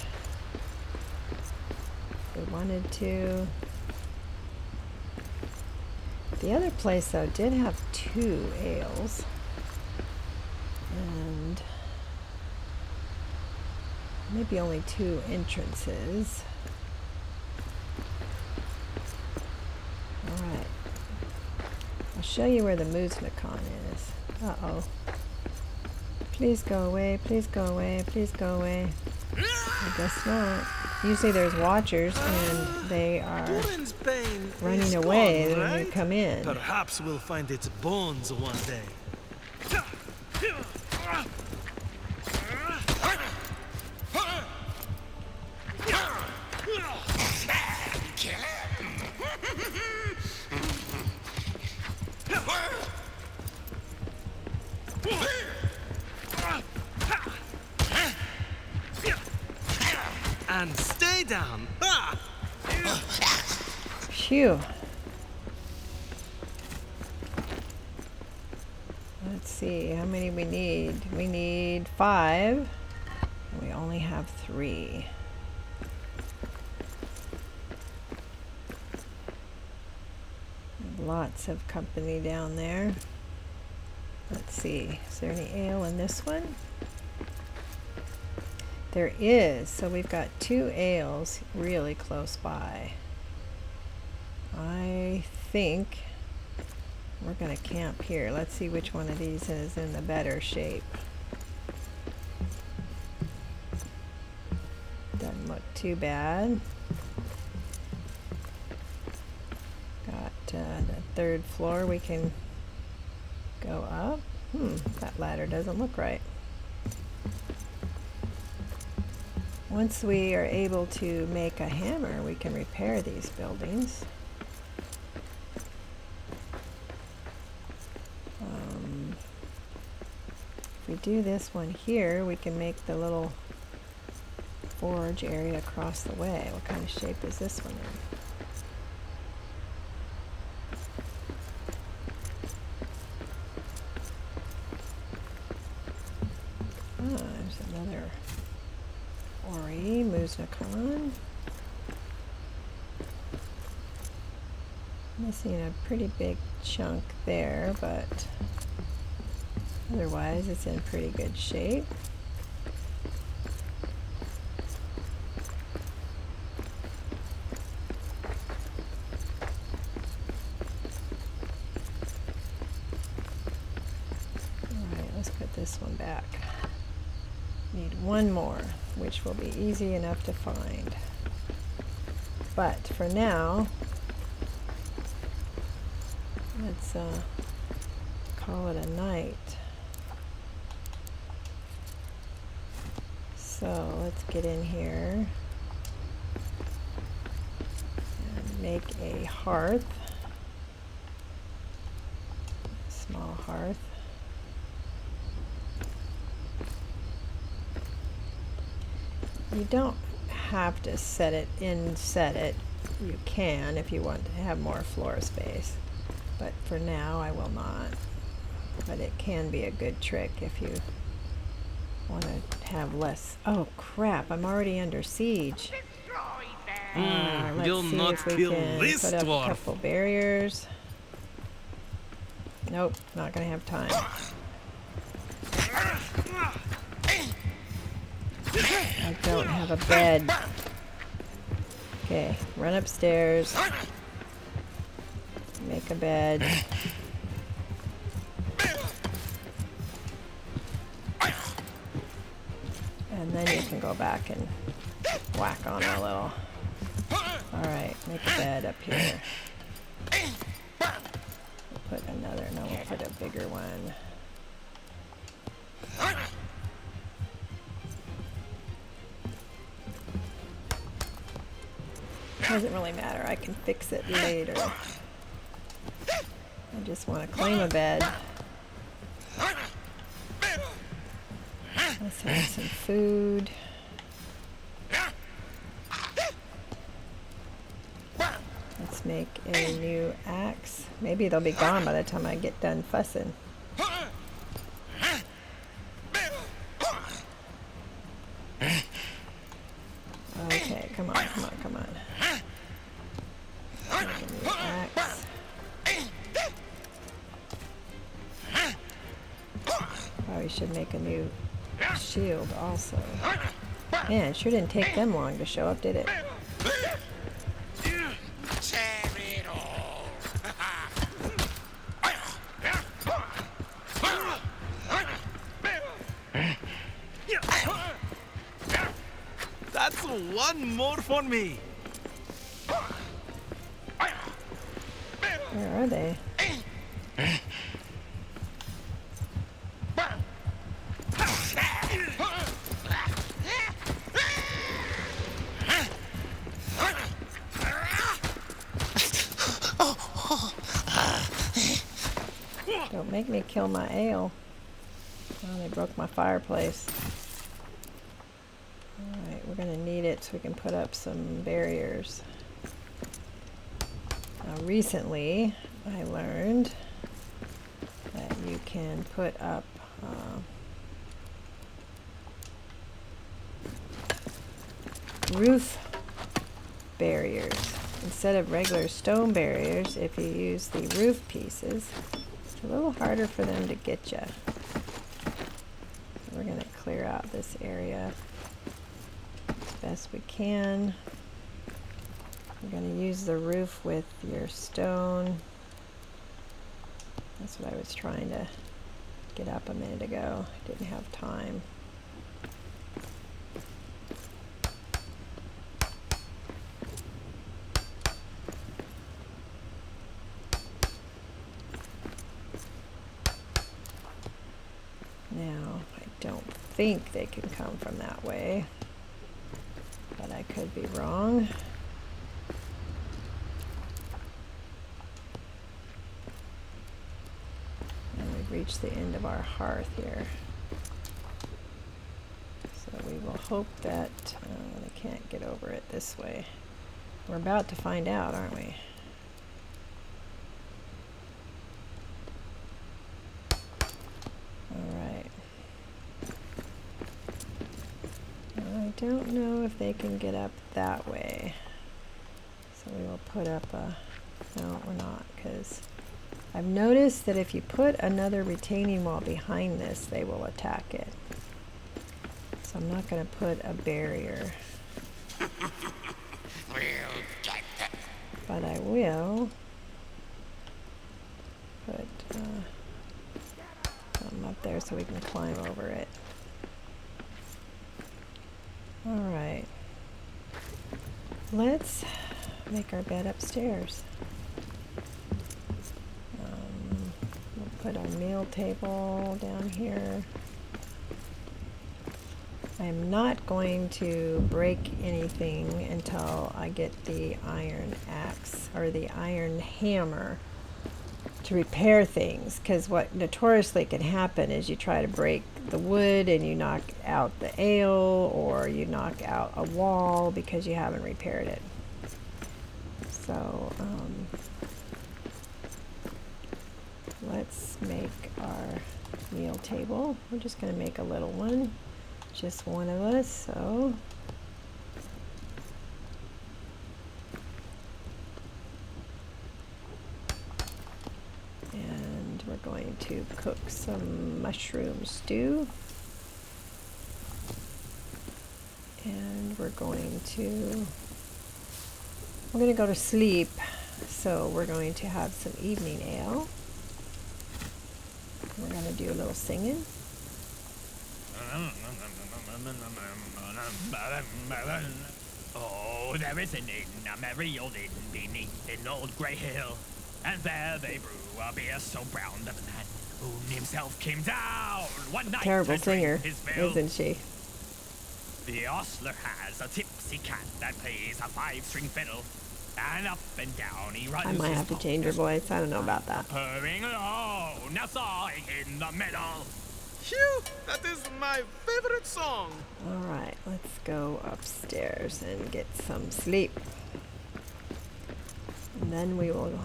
if we wanted to. The other place though did have 2 ales, and maybe only 2 entrances. Alright, I'll show you where the Muznakon is. Uh-oh. Please go away, please go away, please go away. I guess not. Usually there's watchers and they are running away when we come in. Perhaps we'll find its bones one day. And stay down. Ah! Phew. Let's see, how many we need? We need 5, and we only have 3. Lots of company down there. Let's see, is there any ale in this one? There is, so we've got 2 ales really close by. I think we're going to camp here. Let's see which one of these is in the better shape. Doesn't look too bad. Got the 3rd floor we can go up. That ladder doesn't look right. Once we are able to make a hammer, we can repair these buildings. If we do this one here, we can make the little forge area across the way. What kind of shape is this one in? There's another Ori, Muznakan. Missing a pretty big chunk there, but otherwise it's in pretty good shape. Alright, let's put this one back. Need one more, which will be easy enough to find. But for now, let's call it a night. So let's get in here and make a hearth, a small hearth. You don't have to set it. You can if you want to have more floor space. But for now, I will not. But it can be a good trick if you want to have less. Oh crap, I'm already under siege. Let's You'll see not if we kill can this put up dwarf. a couple barriers. Nope, not gonna have time. I don't have a bed. Okay, run upstairs. Make a bed. And then you can go back and whack on a little. Alright, make a bed up here. We'll put another, no, we'll put a bigger one. Doesn't really matter, I can fix it later. I just want to claim a bed. Let's have some food. Let's make a new axe. Maybe they'll be gone by the time I get done fussing. Okay, come on, come on, come on. Make a new axe. Probably should make a new shield also. Man, it sure didn't take them long to show up, did it? That's one more for me. Where are they? Don't make me kill my ale. Oh, they broke my fireplace. Alright, we're going to need it so we can put up some barriers. Now, recently, I learned that you can put up roof barriers instead of regular stone barriers. If you use the roof pieces, it's a little harder for them to get you. So we're going to clear out this area as best we can. We're going to use the roof with your stone. That's what I was trying to get up a minute ago. I didn't have time. Now, I don't think they can come from that way, but I could be wrong. And we've reached the end of our hearth here. So we will hope that they can't get over it this way. We're about to find out, aren't we? don't know if they can get up that way. So we will put up a... No, we're not, because I've noticed that if you put another retaining wall behind this, they will attack it. So I'm not going to put a barrier. But I will put something up there so we can climb over it. Alright. Let's make our bed upstairs. We'll put our meal table down here. I'm not going to break anything until I get the iron axe or the iron hammer to repair things, because what notoriously can happen is you try to break the wood and you knock out the ale, or you knock out a wall because you haven't repaired it. So let's make our meal table. We're just going to make a little one, just one of us. So and we're going to cook some mushroom stew, and we're going to go to sleep, so we're going to have some evening ale. We're going to do a little singing. Oh, there is an inn, a merry old inn beneath an old grey hill, and there they brew a beer so brown that the man who himself came down one night Terrible to drink singer, his fill. isn't she? The ostler has a tipsy cat that plays a 5-string fiddle, and up and down he runs. I might his have to change her voice. I don't know about that. purring low, now sawing in the middle. Phew! That is my favorite song. Alright, let's go upstairs and get some sleep. And then we will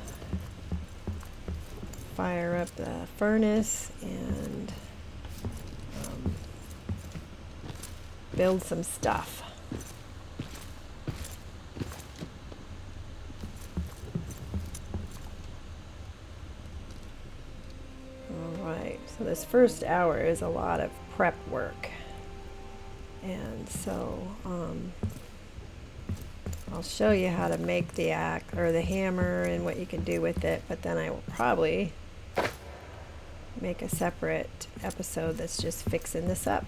fire up the furnace and build some stuff. Alright, so this first hour is a lot of prep work. And so I'll show you how to make the axe or the hammer and what you can do with it, but then I will probably make a separate episode that's just fixing this up.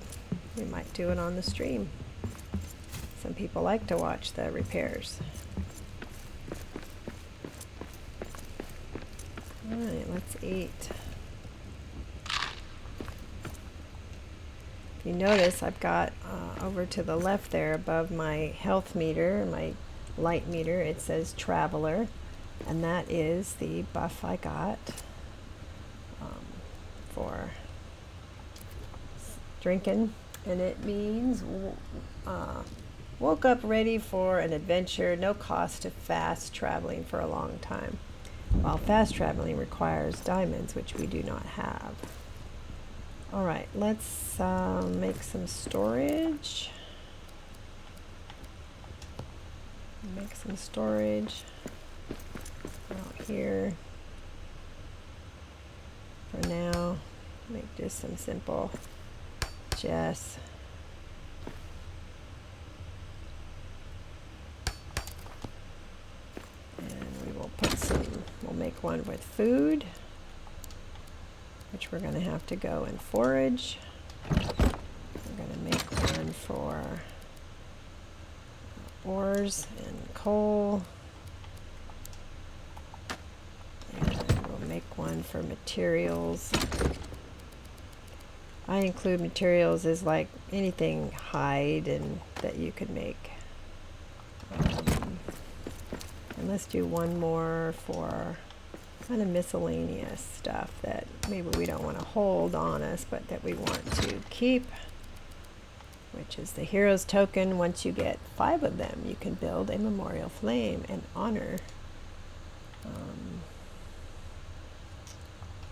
We might do it on the stream. Some people like to watch the repairs. Alright, let's eat. If you notice, I've got over to the left there above my health meter, my light meter, it says Traveler, and that is the buff I got for drinking, and it means woke up ready for an adventure, no cost to fast traveling for a long time, while fast traveling requires diamonds, which we do not have. Alright, let's make some storage. Make some storage out here for now. Make just some simple chests. And we will put some, we'll make one with food, which we're going to have to go and forage. We're going to make one for ores and coal. And we'll make one for materials. I include materials as like anything hide and that you could make. And let's do one more for kind of miscellaneous stuff that maybe we don't want to hold on us, but that we want to keep, which is the hero's token. Once you get 5 of them, you can build a memorial flame and honor.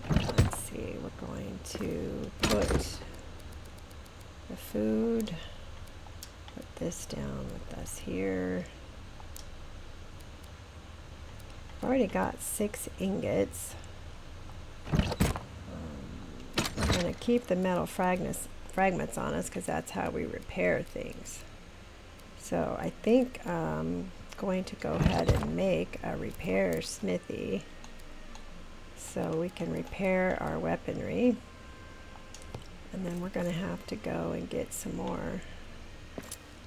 Let's see, we're going to put the food, put this down with us here. I've already got 6 ingots. I'm going to keep the metal fragments on us because that's how we repair things. So I think I'm going to go ahead and make a repair smithy so we can repair our weaponry. And then we're going to have to go and get some more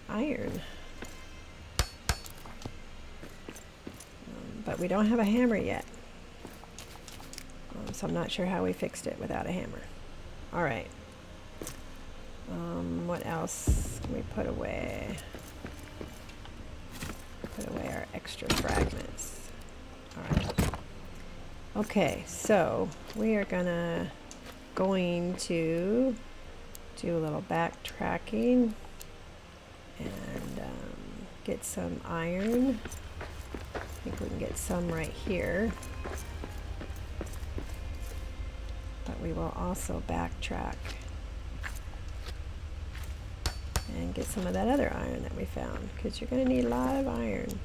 iron. But we don't have a hammer yet. So I'm not sure how we fixed it without a hammer. Alright. What else can we put away? Put away our extra fragments. Alright. Okay, so we are going to do a little backtracking and get some iron. I think we can get some right here. But we will also backtrack and get some of that other iron that we found, because you're going to need a lot of iron.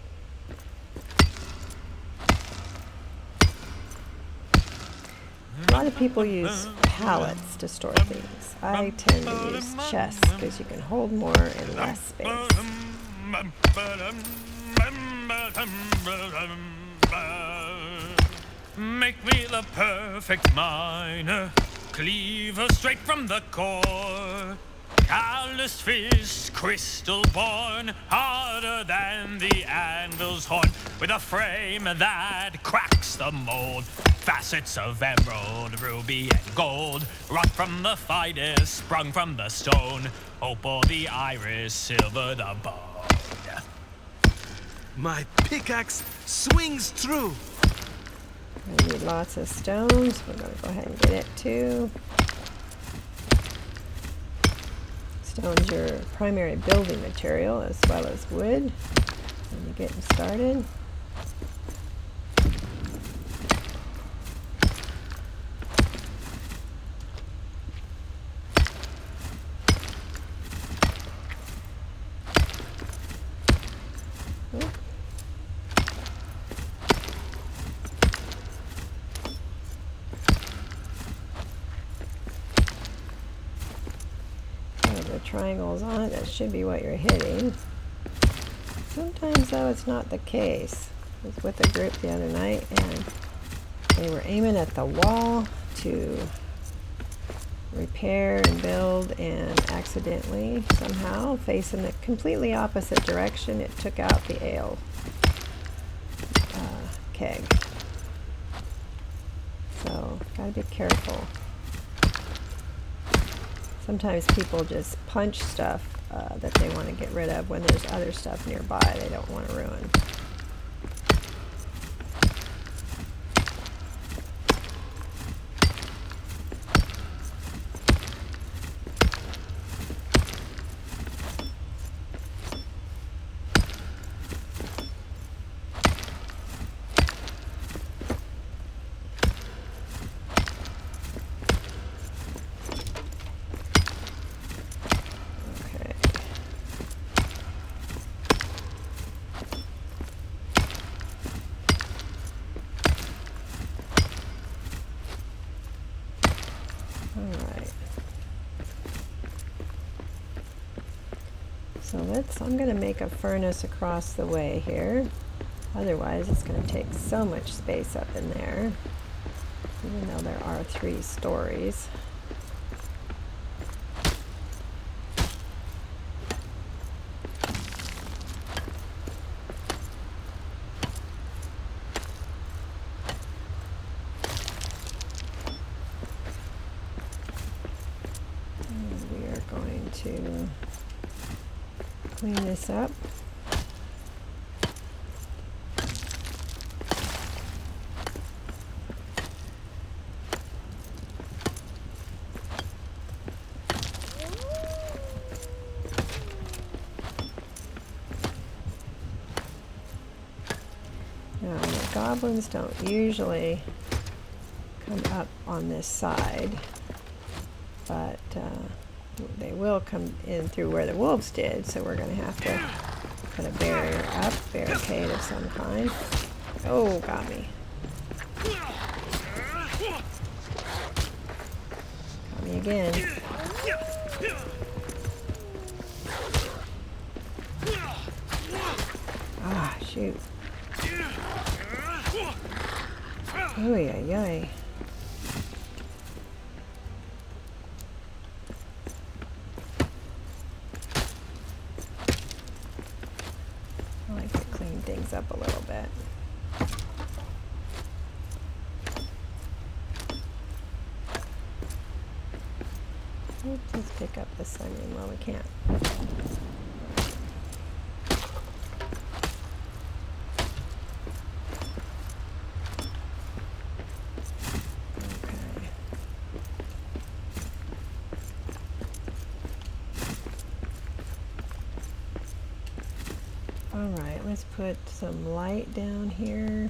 A lot of people use pallets to store things. I tend to use chests because you can hold more in less space. Make me the perfect miner, cleaver straight from the core. Callous fist, crystal born, harder than the anvil's horn, with a frame that cracks the mold. Facets of emerald, ruby, and gold, rock from the finest, sprung from the stone. Opal the iris, silver the bone. My pickaxe swings true. We need lots of stones. We're going to go ahead and get it too. Stone's your primary building material as well as wood when you're getting started. Triangles on it, that should be what you're hitting. Sometimes though it's not the case. I was with a group the other night and they were aiming at the wall to repair and build, and accidentally somehow facing the completely opposite direction it took out the ale keg. So gotta be careful. Sometimes people just punch stuff that they want to get rid of when there's other stuff nearby they don't want to ruin. So I'm going to make a furnace across the way here. Otherwise it's going to take so much space up in there, even though there are 3 stories. And we are going to clean this up. Now the goblins don't usually come up on this side, but they will come in through where the wolves did, so we're going to have to put a barrier up, barricade of some kind. Oh, got me. Got me again. Ah, shoot. Oy, oy, oy. I like to clean things up a little bit. Let's pick up this onion. Well, we can't. Alright, let's put some light down here.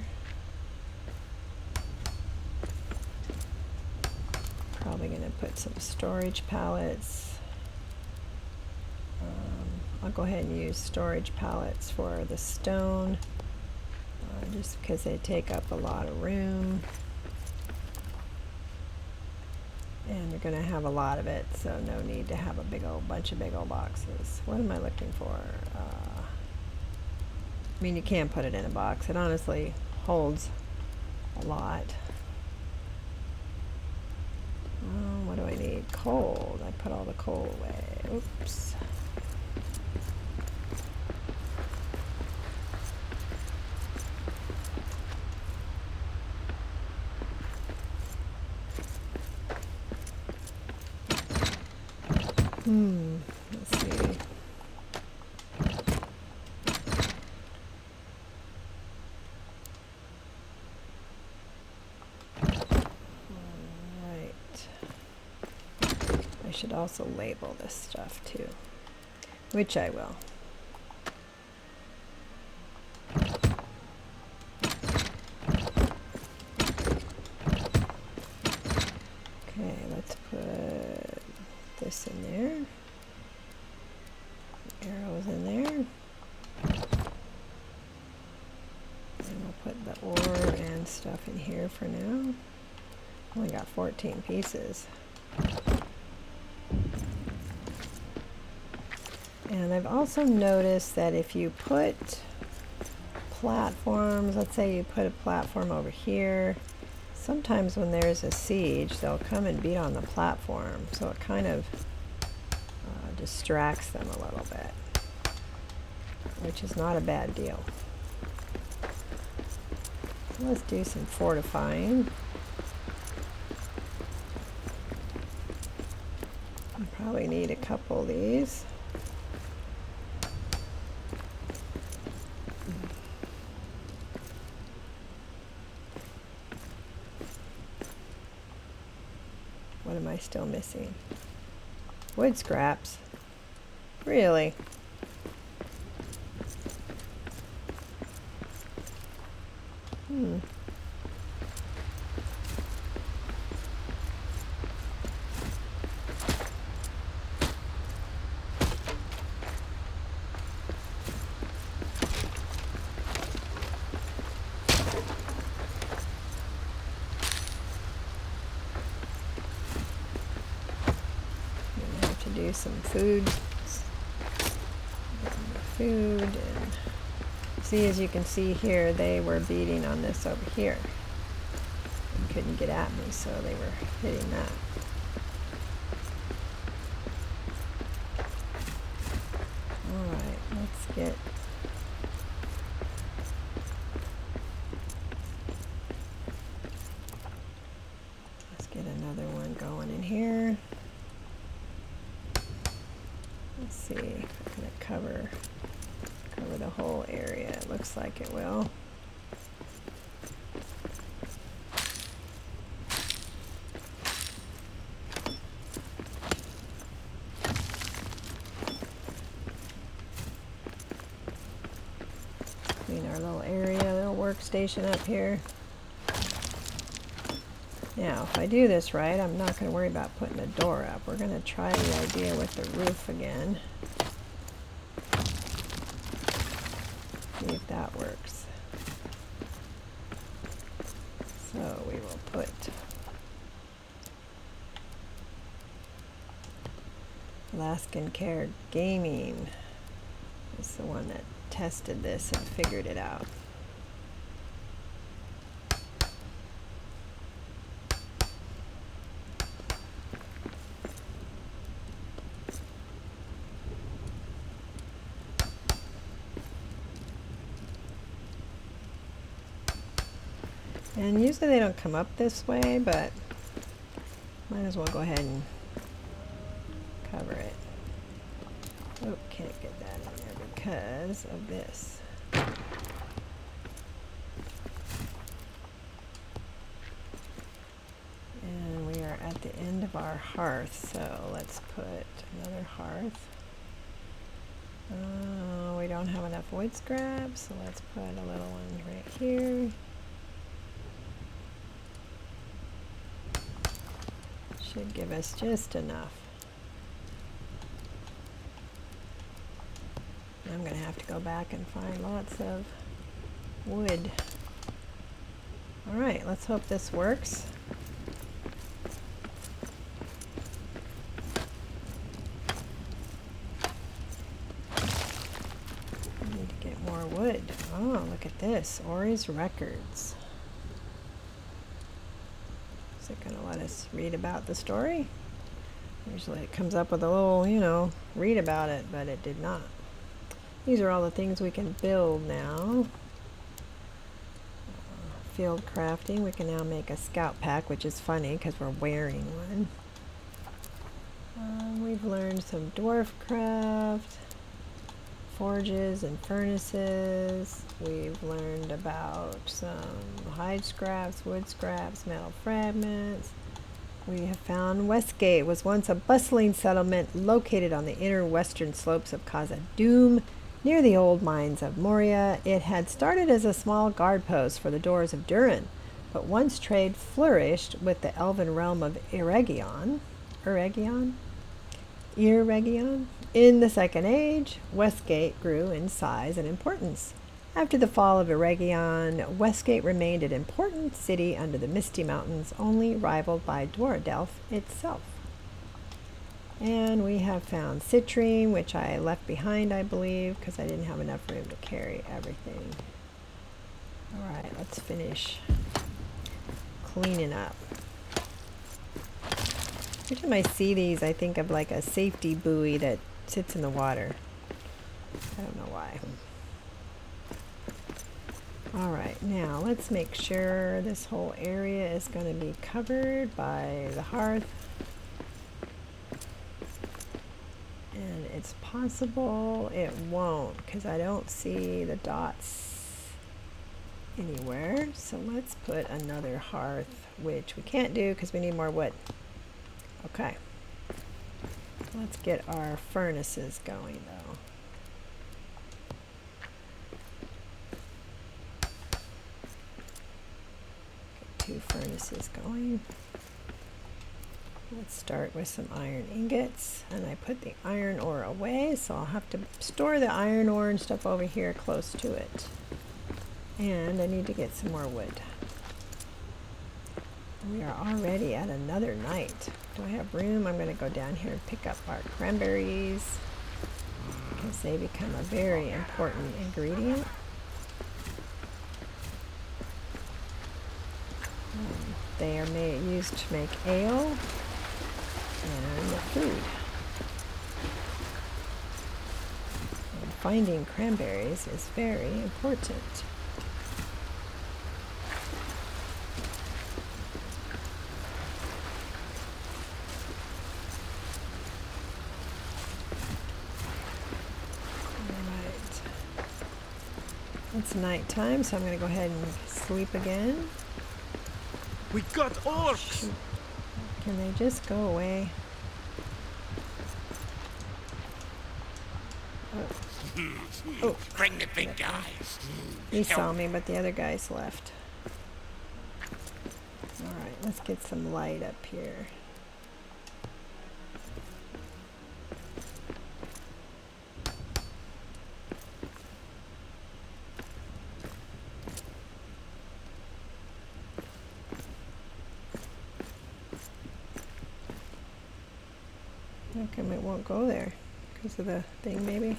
Probably going to put some storage pallets. I'll go ahead and use storage pallets for the stone, just because they take up a lot of room. And you're going to have a lot of it, so no need to have a big old bunch of big old boxes. What am I looking for? I mean, you can put it in a box. It honestly holds a lot. Oh, what do I need? Coal. I put all the coal away. Oops. Let's see. I should also label this stuff too, which I will. Okay, let's put this in there. Arrows in there. And we'll put the ore and stuff in here for now. Only got 14 pieces. And I've also noticed that if you put platforms, let's say you put a platform over here, sometimes when there's a siege, they'll come and beat on the platform, so it kind of distracts them a little bit, which is not a bad deal. So let's do some fortifying. I probably need a couple of these. What am I still missing? Wood scraps. Really? Do some food, and see, as you can see here, they were beating on this over here and couldn't get at me, so they were hitting that. Alright, let's get another one going in here. Let's see if it's going to cover the whole area. It looks like it will. Clean our little area, little workstation up here. Now, if I do this right, I'm not going to worry about putting a door up. We're going to try the idea with the roof again. See if that works. So we will put Alaskan Care Gaming is the one that tested this and figured it out. And usually they don't come up this way, but might as well go ahead and cover it. Oh, can't get that in there because of this. And we are at the end of our hearth, so let's put another hearth. We don't have enough wood scrap, so let's put a little one right here. Should give us just enough. I'm going to have to go back and find lots of wood. Alright, let's hope this works. I need to get more wood. Oh, look at this. Ori's Records. Is it going to let us read about the story? Usually it comes up with a little, you know, read about it, but it did not. These are all the things we can build now. Field crafting. We can now make a scout pack, which is funny because we're wearing one. We've learned some dwarf craft, forges and furnaces. We've learned about some hide scraps, wood scraps, metal fragments. We have found Westgate was once a bustling settlement located on the inner western slopes of Khazad-dûm, near the old Mines of Moria. It had started as a small guard post for the doors of Durin, but once trade flourished with the elven realm of Eregion, in the Second Age, Westgate grew in size and importance. After the fall of Eregion, Westgate remained an important city under the Misty Mountains, only rivaled by Dwardelf itself. And we have found citrine, which I left behind, I believe, because I didn't have enough room to carry everything. Alright, let's finish cleaning up. Every time I see these, I think of like a safety buoy that sits in the water. I don't know why. Alright, now let's make sure this whole area is going to be covered by the hearth. And it's possible it won't because I don't see the dots anywhere. So let's put another hearth, which we can't do because we need more wood. Okay. Let's get our furnaces going though. Get 2 furnaces going. Let's start with some iron ingots, and I put the iron ore away, so I'll have to store the iron ore and stuff over here close to it. And I need to get some more wood. We are already at another night. Do I have room? I'm going to go down here and pick up our cranberries because they become a very important ingredient. They are used to make ale and food. And finding cranberries is very important. Alright. It's nighttime, so I'm going to go ahead and sleep again. We got orcs! Shoot. Can they just go away? Oh. Bring the big guys. He saw me, but the other guys left. Alright, let's get some light up here. How come it won't go there? Because of the thing, maybe?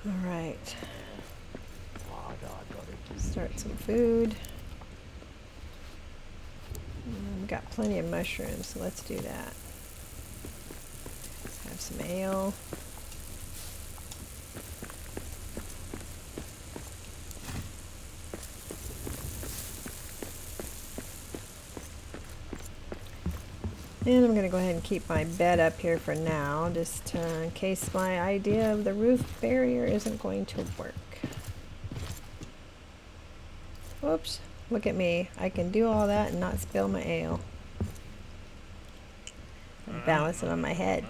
Alright. Start some food. We've got plenty of mushrooms, so let's do that. Have some ale. And I'm going to go ahead and keep my bed up here for now, just in case my idea of the roof barrier isn't going to work. Whoops, look at me. I can do all that and not spill my ale. I'm balancing on my head.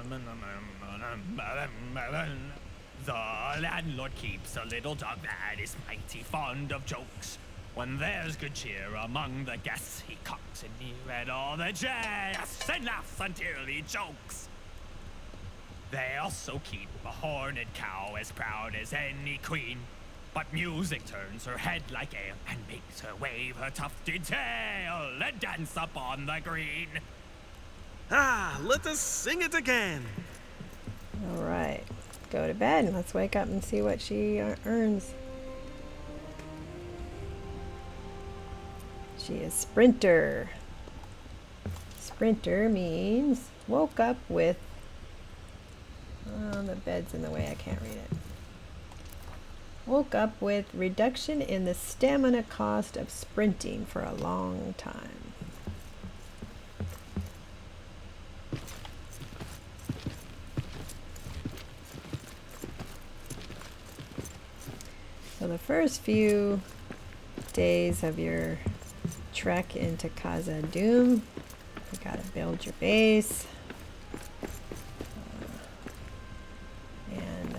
The landlord keeps a little dog that is mighty fond of jokes. When there's good cheer among the guests, he cocks an ear at all the jests and laughs until he chokes. They also keep a horned cow as proud as any queen, but music turns her head like ale and makes her wave her tufted tail and dance upon the green. Ah, let us sing it again. All right, go to bed and let's wake up and see what she earns. She is Sprinter. Sprinter means woke up with, the bed's in the way, I can't read it. Woke up with reduction in the stamina cost of sprinting for a long time. So the first few days of your trek into Khazad-dûm, you gotta build your base and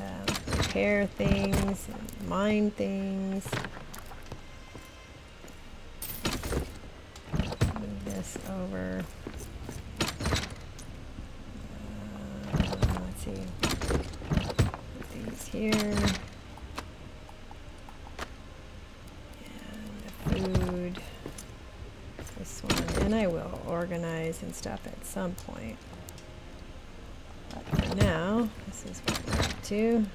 repair things and mine things. Move this over. Let's see. Put these here. Food. This one, and I will organize and stuff at some point. But for now, this is what we're up to.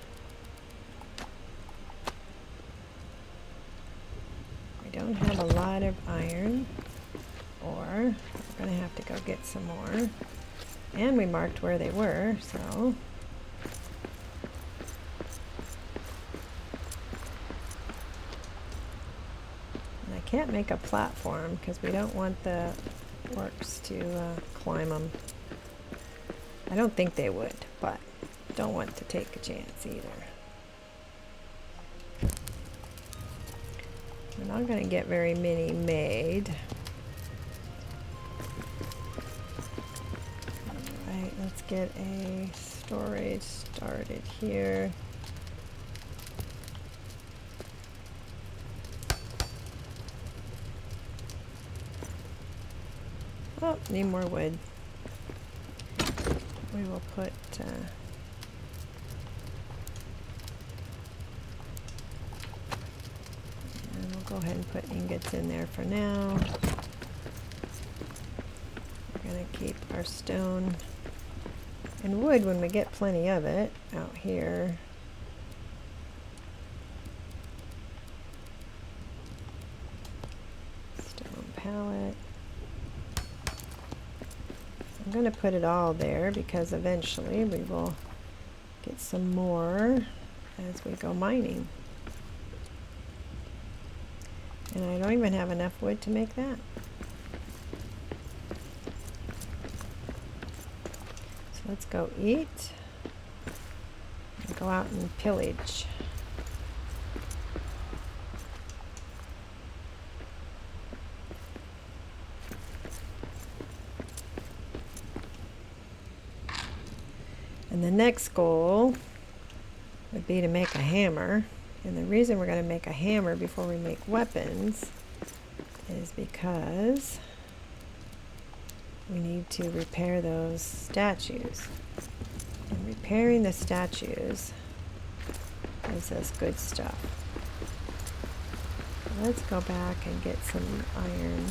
We don't have a lot of iron, or we're going to have to go get some more. And we marked where they were, so. Can't make a platform because we don't want the orcs to climb them. I don't think they would, but don't want to take a chance either. We're not going to get very many made. Alright, let's get a storage started here. Oh, need more wood. We will put and we'll go ahead and put ingots in there for now. We're going to keep our stone and wood when we get plenty of it out here. Stone pallet. I'm going to put it all there because eventually we will get some more as we go mining. And I don't even have enough wood to make that. So let's go eat and go out and pillage. And the next goal would be to make a hammer. And the reason we're going to make a hammer before we make weapons is because we need to repair those statues. And repairing the statues gives us good stuff. Let's go back and get some iron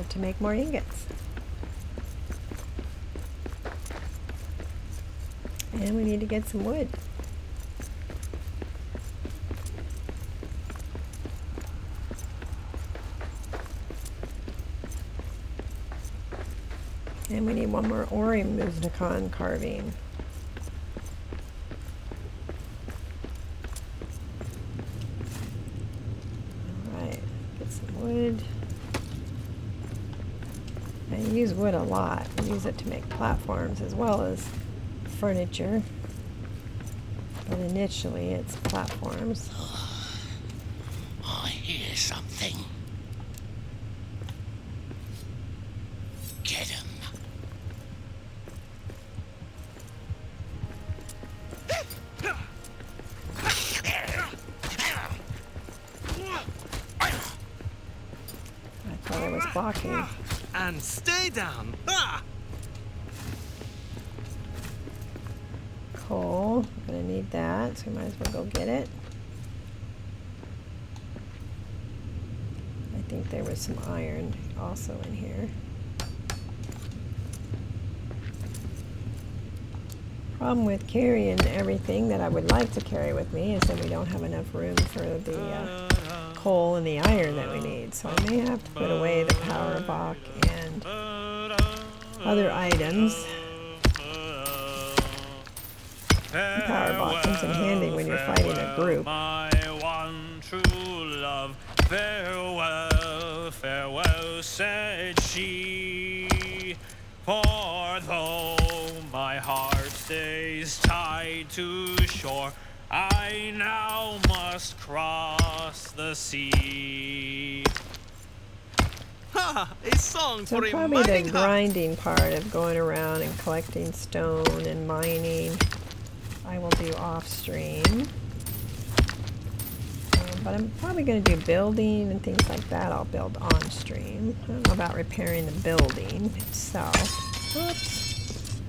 to make more ingots. And we need to get some wood. And we need one more Orimuznikon carving. Alright, get some wood. I use wood a lot. I use it to make platforms as well as furniture. But initially it's platforms. I hear something. Get him. I thought I was blocking. And stay down. Ah! Coal. I'm gonna need that, so we might as well go get it. I think there was some iron also in here. Problem with carrying everything that I would like to carry with me is that we don't have enough room for the coal and the iron that we need. So I may have to put away the power box and other items. The power box comes in handy when you're fighting a group. My one true love, farewell, farewell, said she. For though my heart stays tied to shore, I now must cross the sea. Ha! A song So for a probably the mining hut. grinding part of going around and collecting stone and mining I will do off stream. But I'm probably going to do building and things like that. I'll build on stream. I don't know about repairing the building itself. Oops.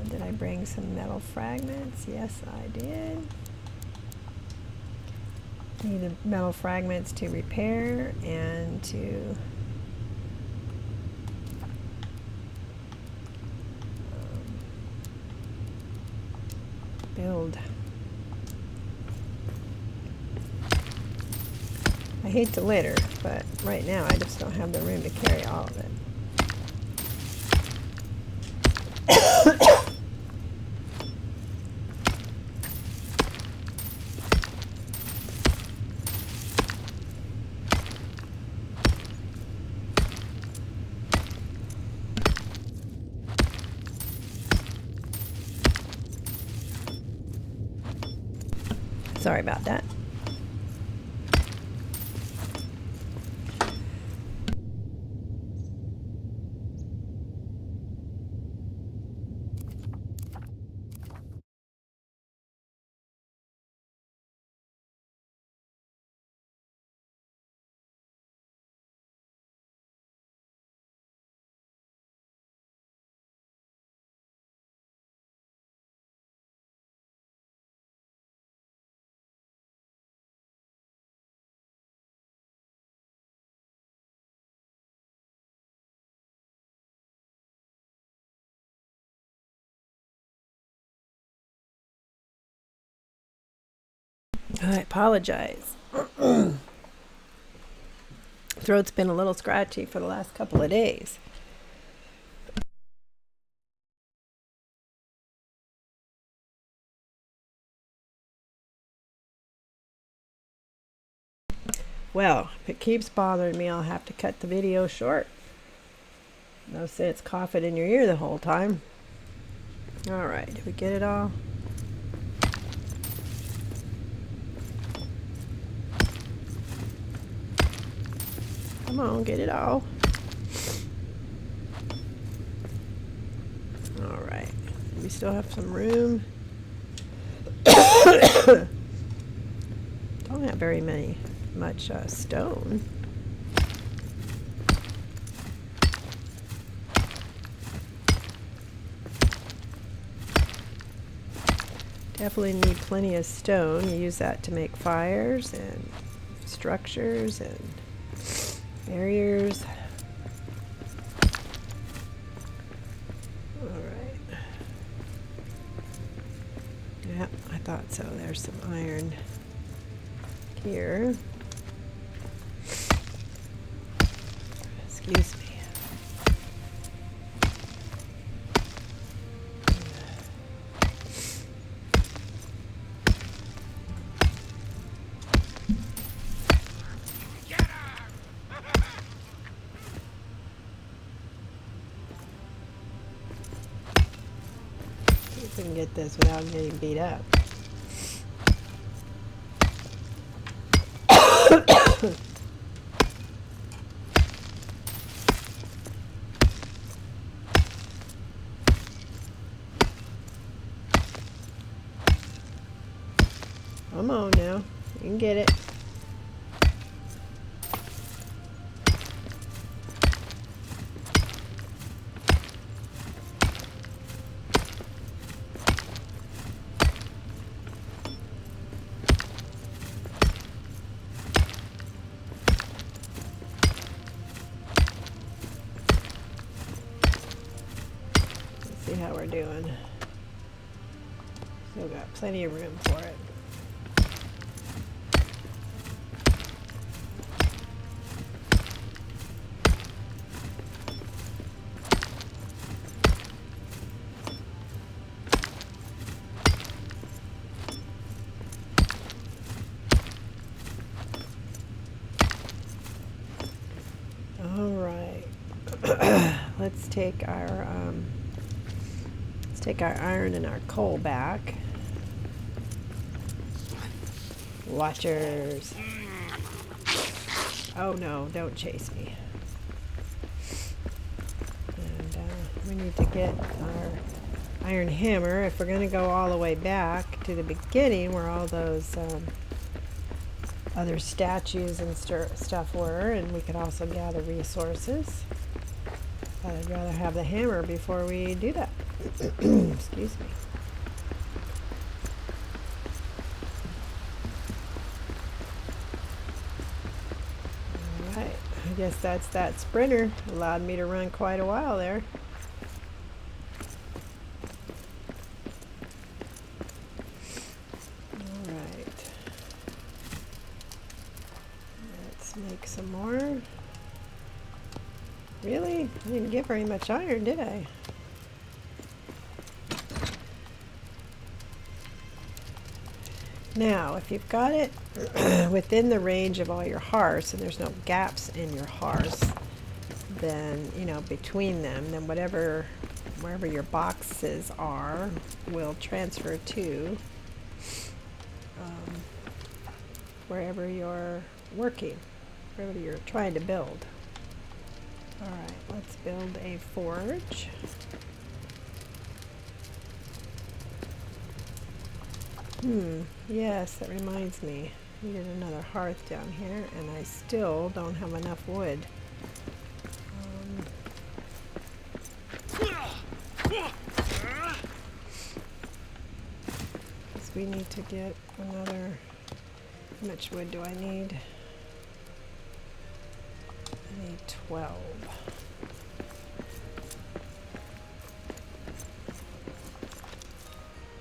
Did I bring some metal fragments? Yes, I did. Need the metal fragments to repair and to build. I hate to litter, but right now I just don't have the room to carry all of it. Sorry about that. I apologize. Throat's been a little scratchy for the last couple of days. Well, if it keeps bothering me, I'll have to cut the video short. No sense coughing in your ear the whole time. All right, did we get it all? Come on, get it all. Alright. We still have some room. Don't have very much stone. Definitely need plenty of stone. You use that to make fires and structures and barriers. Alright. Yeah, I thought so. There's some iron here. Excuse me. See if we can get this without getting beat up. Come on now, you can get it. Let's see how we're doing. Still got plenty of room for it. Let's take our iron and our coal back. Watchers. Oh no, don't chase me. And we need to get our iron hammer if we're going to go all the way back to the beginning where all those other statues and stuff were, and we could also gather resources. But I'd rather have the hammer before we do that. Excuse me. Alright, I guess that's that sprinter. Allowed me to run quite a while there. Alright. Let's make some more. Really? I didn't get very much iron, did I? Now, if you've got it within the range of all your hearths and there's no gaps in your hearths, then, you know, between them, then wherever your boxes are will transfer to wherever you're working, wherever you're trying to build. Alright, let's build a forge. Yes, that reminds me. Needed another hearth down here, and I still don't have enough wood. Guess we need to get another... How much wood do I need? I need 12.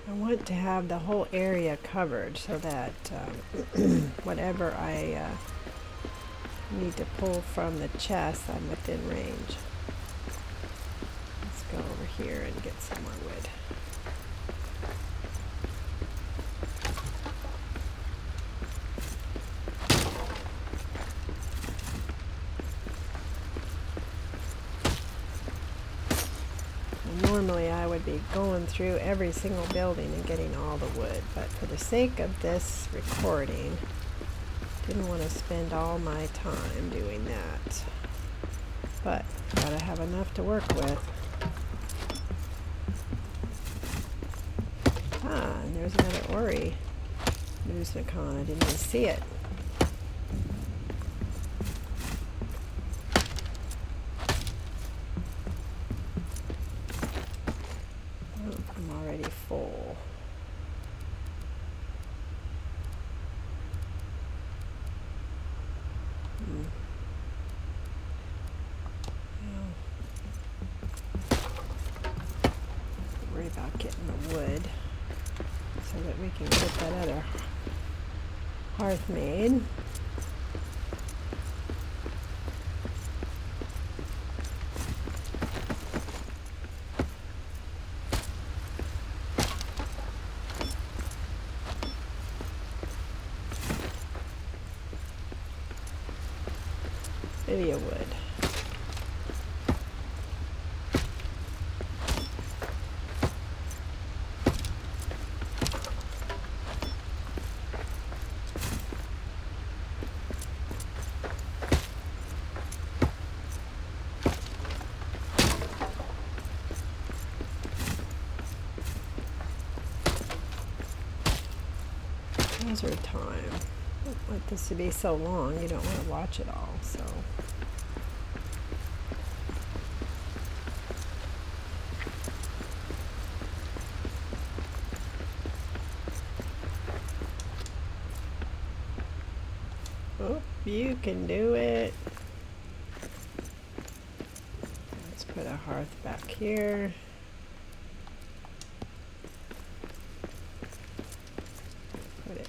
I want to have the whole area covered so that whatever I need to pull from the chest, I'm within range. Let's go over here and get some more wood. Normally I would be going through every single building and getting all the wood, but for the sake of this recording, didn't want to spend all my time doing that. But gotta have enough to work with. there's another Ori. Musnicon, I didn't even see it. Oh, I'm already full. Worry about getting the wood so that we can get that other hearth made. Maybe a wood. Those are time. I don't want this to be so long. You don't want to watch it all, so. Oh, you can do it. Let's put a hearth back here. Put it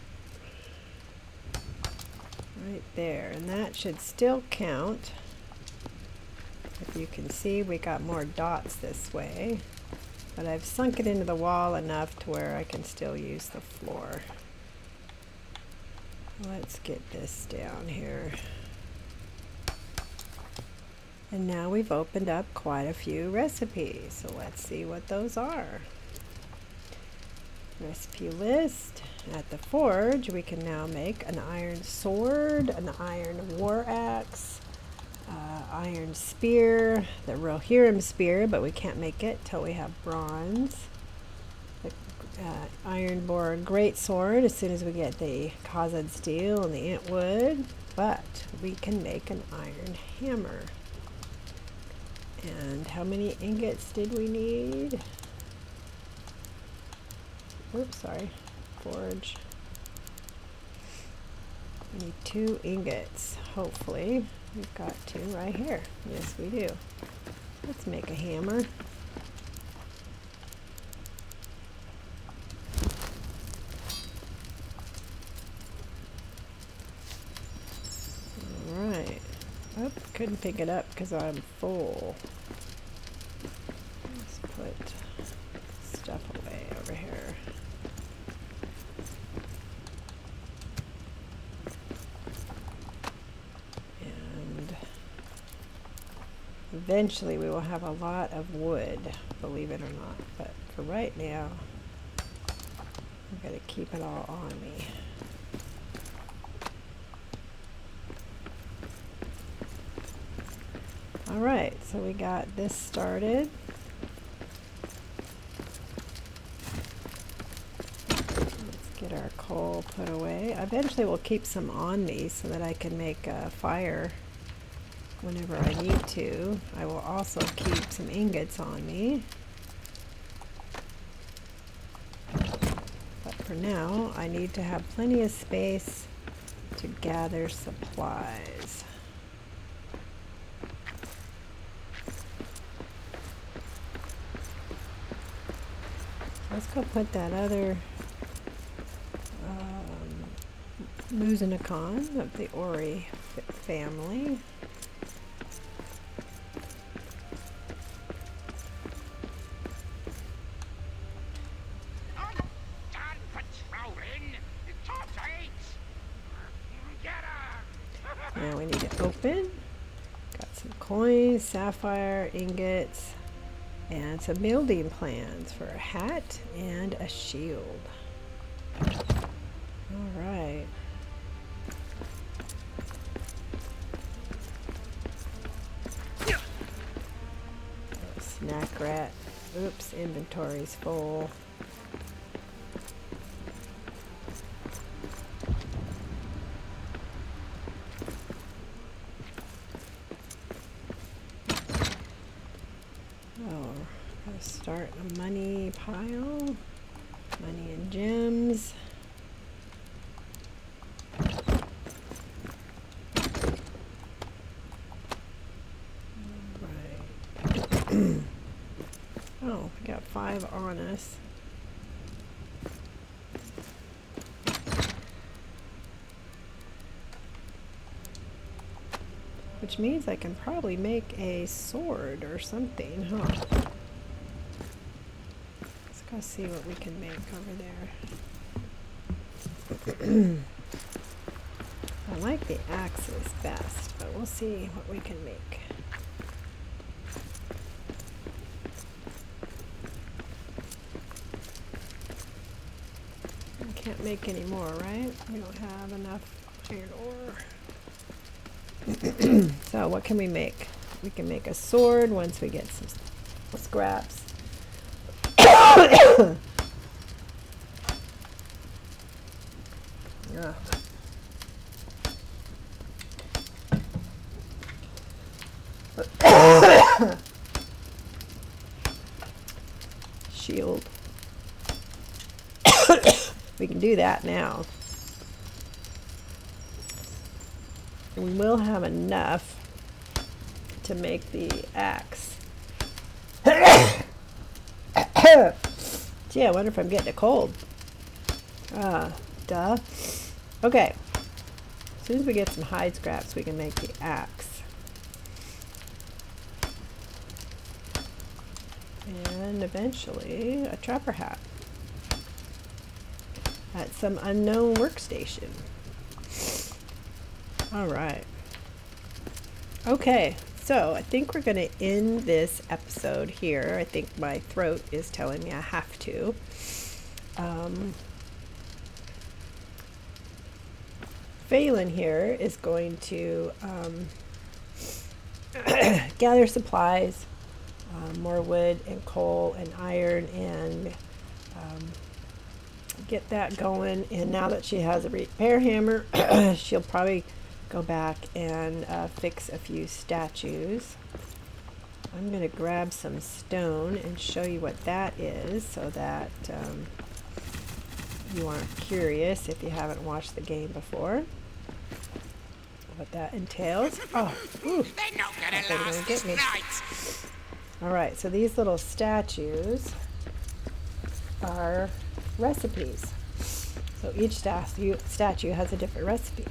right there, and that should still count. If you can see, we got more dots this way, but I've sunk it into the wall enough to where I can still use the floor. Let's get this down here. And now we've opened up quite a few recipes, so let's see what those are. Recipe list. At the forge, we can now make an iron sword, an iron war axe, iron spear, the Rohirrim spear, but we can't make it till we have bronze. Iron bore great sword as soon as we get the Khazad steel and the int wood, but we can make an iron hammer. And how many ingots did we need? Oops, sorry. Forge. We need 2 ingots. Hopefully, we've got 2 right here. Yes, we do. Let's make a hammer. Alright. Oh, couldn't pick it up because I'm full. Let's put stuff away over here. And eventually we will have a lot of wood, believe it or not. But for right now, I've got to keep it all on me. Alright, so we got this started. Let's get our coal put away. Eventually we'll keep some on me so that I can make a fire whenever I need to. I will also keep some ingots on me. But for now, I need to have plenty of space to gather supplies. Let's go put that other Musnicon of the Ori family. I'm done patrolling. Get her! Now we need to open. Got some coins, sapphire, ingots, and some building plans for a hat and a shield. All right. Snack rat. Oops, inventory's full. Start a money pile. Money and gems. Right. Oh, we got 5 on us. Which means I can probably make a sword or something, huh? Let's go see what we can make over there. I like the axes best, but we'll see what we can make. I can't make any more, right? We don't have enough iron ore. So what can we make? We can make a sword once we get some scraps. Yeah. Shield. We can do that now. We will have enough to make the axe. Gee, I wonder if I'm getting a cold. Duh. Okay. As soon as we get some hide scraps, we can make the axe. And eventually, a trapper hat. At some unknown workstation. All right. Okay, so I think we're going to end this episode here. I think my throat is telling me I have to. Faelin here is going to gather supplies, more wood and coal and iron, and get that going. And now that she has a repair hammer, she'll probably go back and fix a few statues. I'm going to grab some stone and show you what that is so that you aren't curious if you haven't watched the game before. What that entails. Oh, ooh, They're not gonna they're last gonna this get me. night. Alright, so these little statues are recipes. So each statue has a different recipe.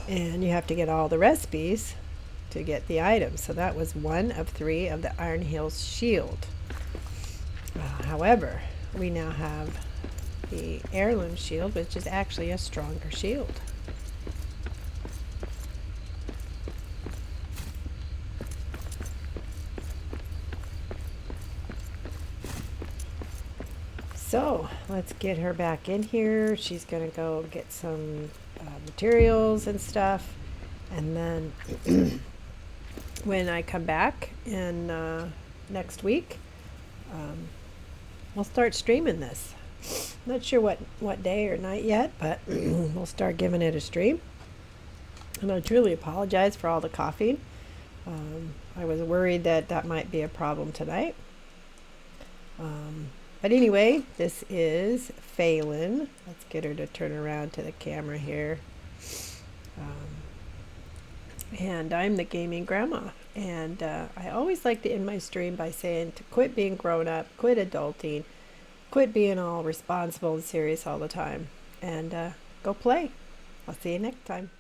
And you have to get all the recipes to get the items. So that was 1 of 3 of the Iron Hills shield. However, we now have the heirloom shield, which is actually a stronger shield. So let's get her back in here. She's gonna go get some materials and stuff, and then when I come back in next week, we'll start streaming this. Not sure what day or night yet, but we'll start giving it a stream. And I truly apologize for all the coughing. I was worried that might be a problem tonight. But anyway, this is Faelin. Let's get her to turn around to the camera here. And I'm the gaming grandma. And I always like to end my stream by saying to quit being grown up, quit adulting, quit being all responsible and serious all the time, and go play. I'll see you next time.